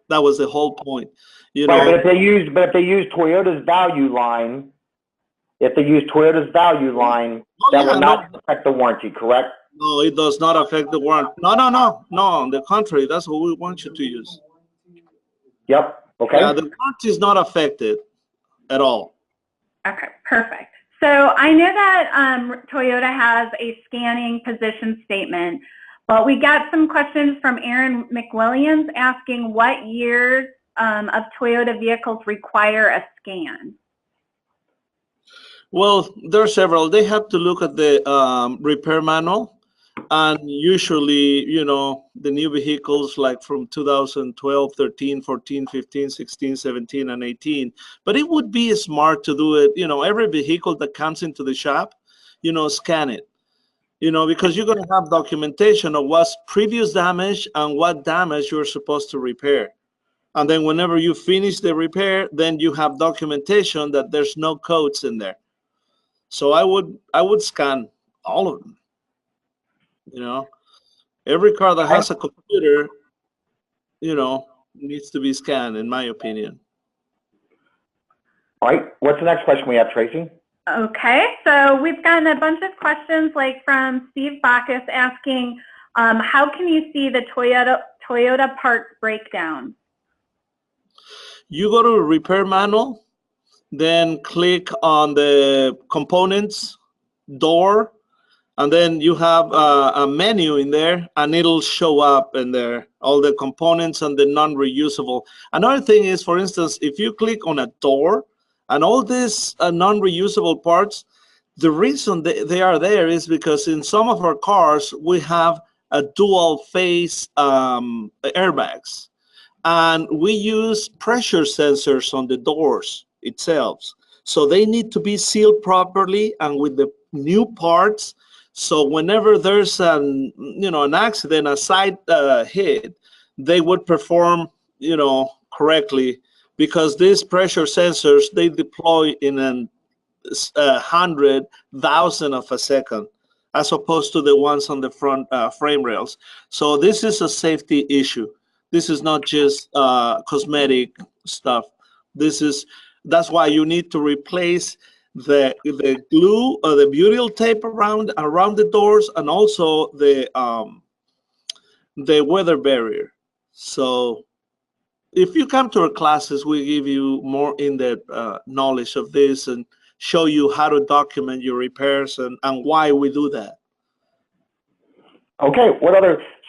That was the whole point. You know. But if they use Toyota's value line, that will not affect the warranty, correct? No, it does not affect the warranty. No. On the contrary, that's what we want you to use. Yep. Okay. Yeah, the warranty is not affected at all. Okay, perfect. So I know that Toyota has a scanning position statement, but we got some questions from Aaron McWilliams asking what years of Toyota vehicles require a scan. Well, there are several. They have to look at the repair manual. And usually, the new vehicles like from 2012, 13, 14, 15, 16, 17, and 18. But it would be smart to do it, every vehicle that comes into the shop, scan it, because you're going to have documentation of what's previous damage and what damage you're supposed to repair. And then whenever you finish the repair, then you have documentation that there's no codes in there. So I would scan all of them. You know, every car that has a computer, you know, needs to be scanned, in my opinion. All right, what's the next question we have, Tracy? Okay, so we've gotten a bunch of questions, like from Steve Bacchus asking, how can you see the Toyota part breakdown? You go to repair manual, then click on the components door, and then you have a menu in there, and it'll show up in there, all the components and the non-reusable. Another thing is, for instance, if you click on a door and all these non-reusable parts, the reason they are there is because in some of our cars, we have a dual phase airbags. And we use pressure sensors on the doors itself. So they need to be sealed properly and with the new parts. So whenever there's an accident, a side hit, they would perform, correctly, because these pressure sensors, they deploy in 100,000 of a second, as opposed to the ones on the front frame rails. So this is a safety issue. This is not just cosmetic stuff. That's why you need to replace the glue or the butyl tape around the doors, and also the weather barrier. So if you come to our classes, we give you more in-depth knowledge of this and show you how to document your repairs and why we do that. Okay, so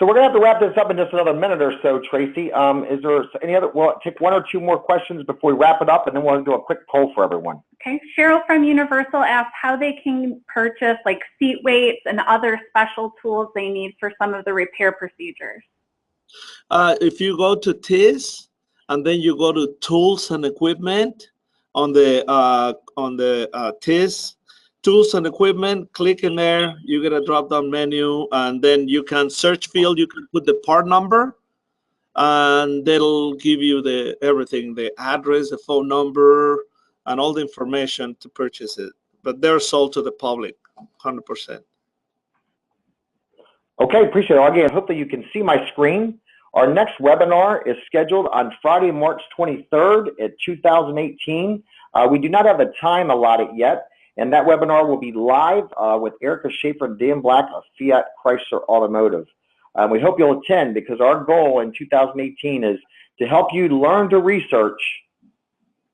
we're gonna have to wrap this up in just another minute or so, Tracy. Is there any other, we'll take one or two more questions before we wrap it up, and then we'll do a quick poll for everyone. Okay, Cheryl from Universal asked how they can purchase like seat weights and other special tools they need for some of the repair procedures. If you go to TIS, and then you go to tools and equipment on the TIS, tools and equipment, click in there, you get a drop-down menu, and then you can search field, you can put the part number, and that'll give you everything, the address, the phone number, and all the information to purchase it. But they're sold to the public, 100%. Okay, appreciate it, Augie. I hope that you can see my screen. Our next webinar is scheduled on Friday, March 23rd at 2018. We do not have a time allotted yet. And that webinar will be live with Erica Schaefer and Dan Black of Fiat Chrysler Automotive. We hope you'll attend, because our goal in 2018 is to help you learn to research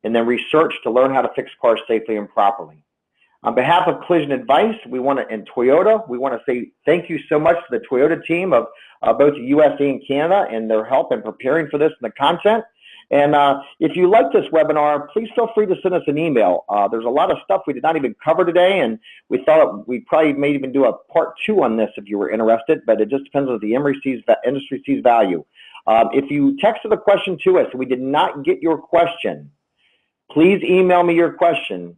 and then research to learn how to fix cars safely and properly. On behalf of Collision Advice and Toyota, we want to say thank you so much to the Toyota team of both the USA and Canada and their help in preparing for this and the content. And if you like this webinar, please feel free to send us an email. There's a lot of stuff we did not even cover today, and we thought we probably may even do a part 2 on this if you were interested, but it just depends on what the industry sees value. If you texted a question to us and we did not get your question, please email me your question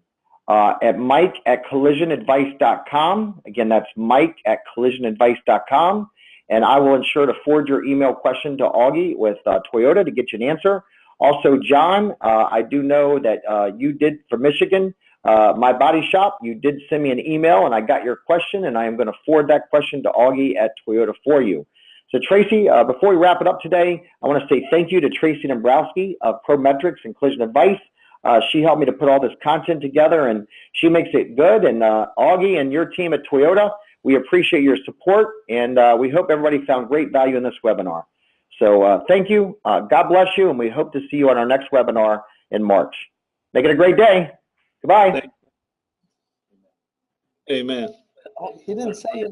at mike@collisionadvice.com. Again, that's mike@collisionadvice.com. And I will ensure to forward your email question to Augie with Toyota to get you an answer. Also, John, I do know that you did, for Michigan, my body shop, you did send me an email, and I got your question, and I am going to forward that question to Augie at Toyota for you. So, Tracy, before we wrap it up today, I want to say thank you to Tracy Dombrowski of ProMetrics and Collision Advice. She helped me to put all this content together, and she makes it good. And Augie and your team at Toyota, we appreciate your support, and we hope everybody found great value in this webinar. So thank you. God bless you, and we hope to see you on our next webinar in March. Make it a great day. Goodbye. Amen. Oh, he didn't say it.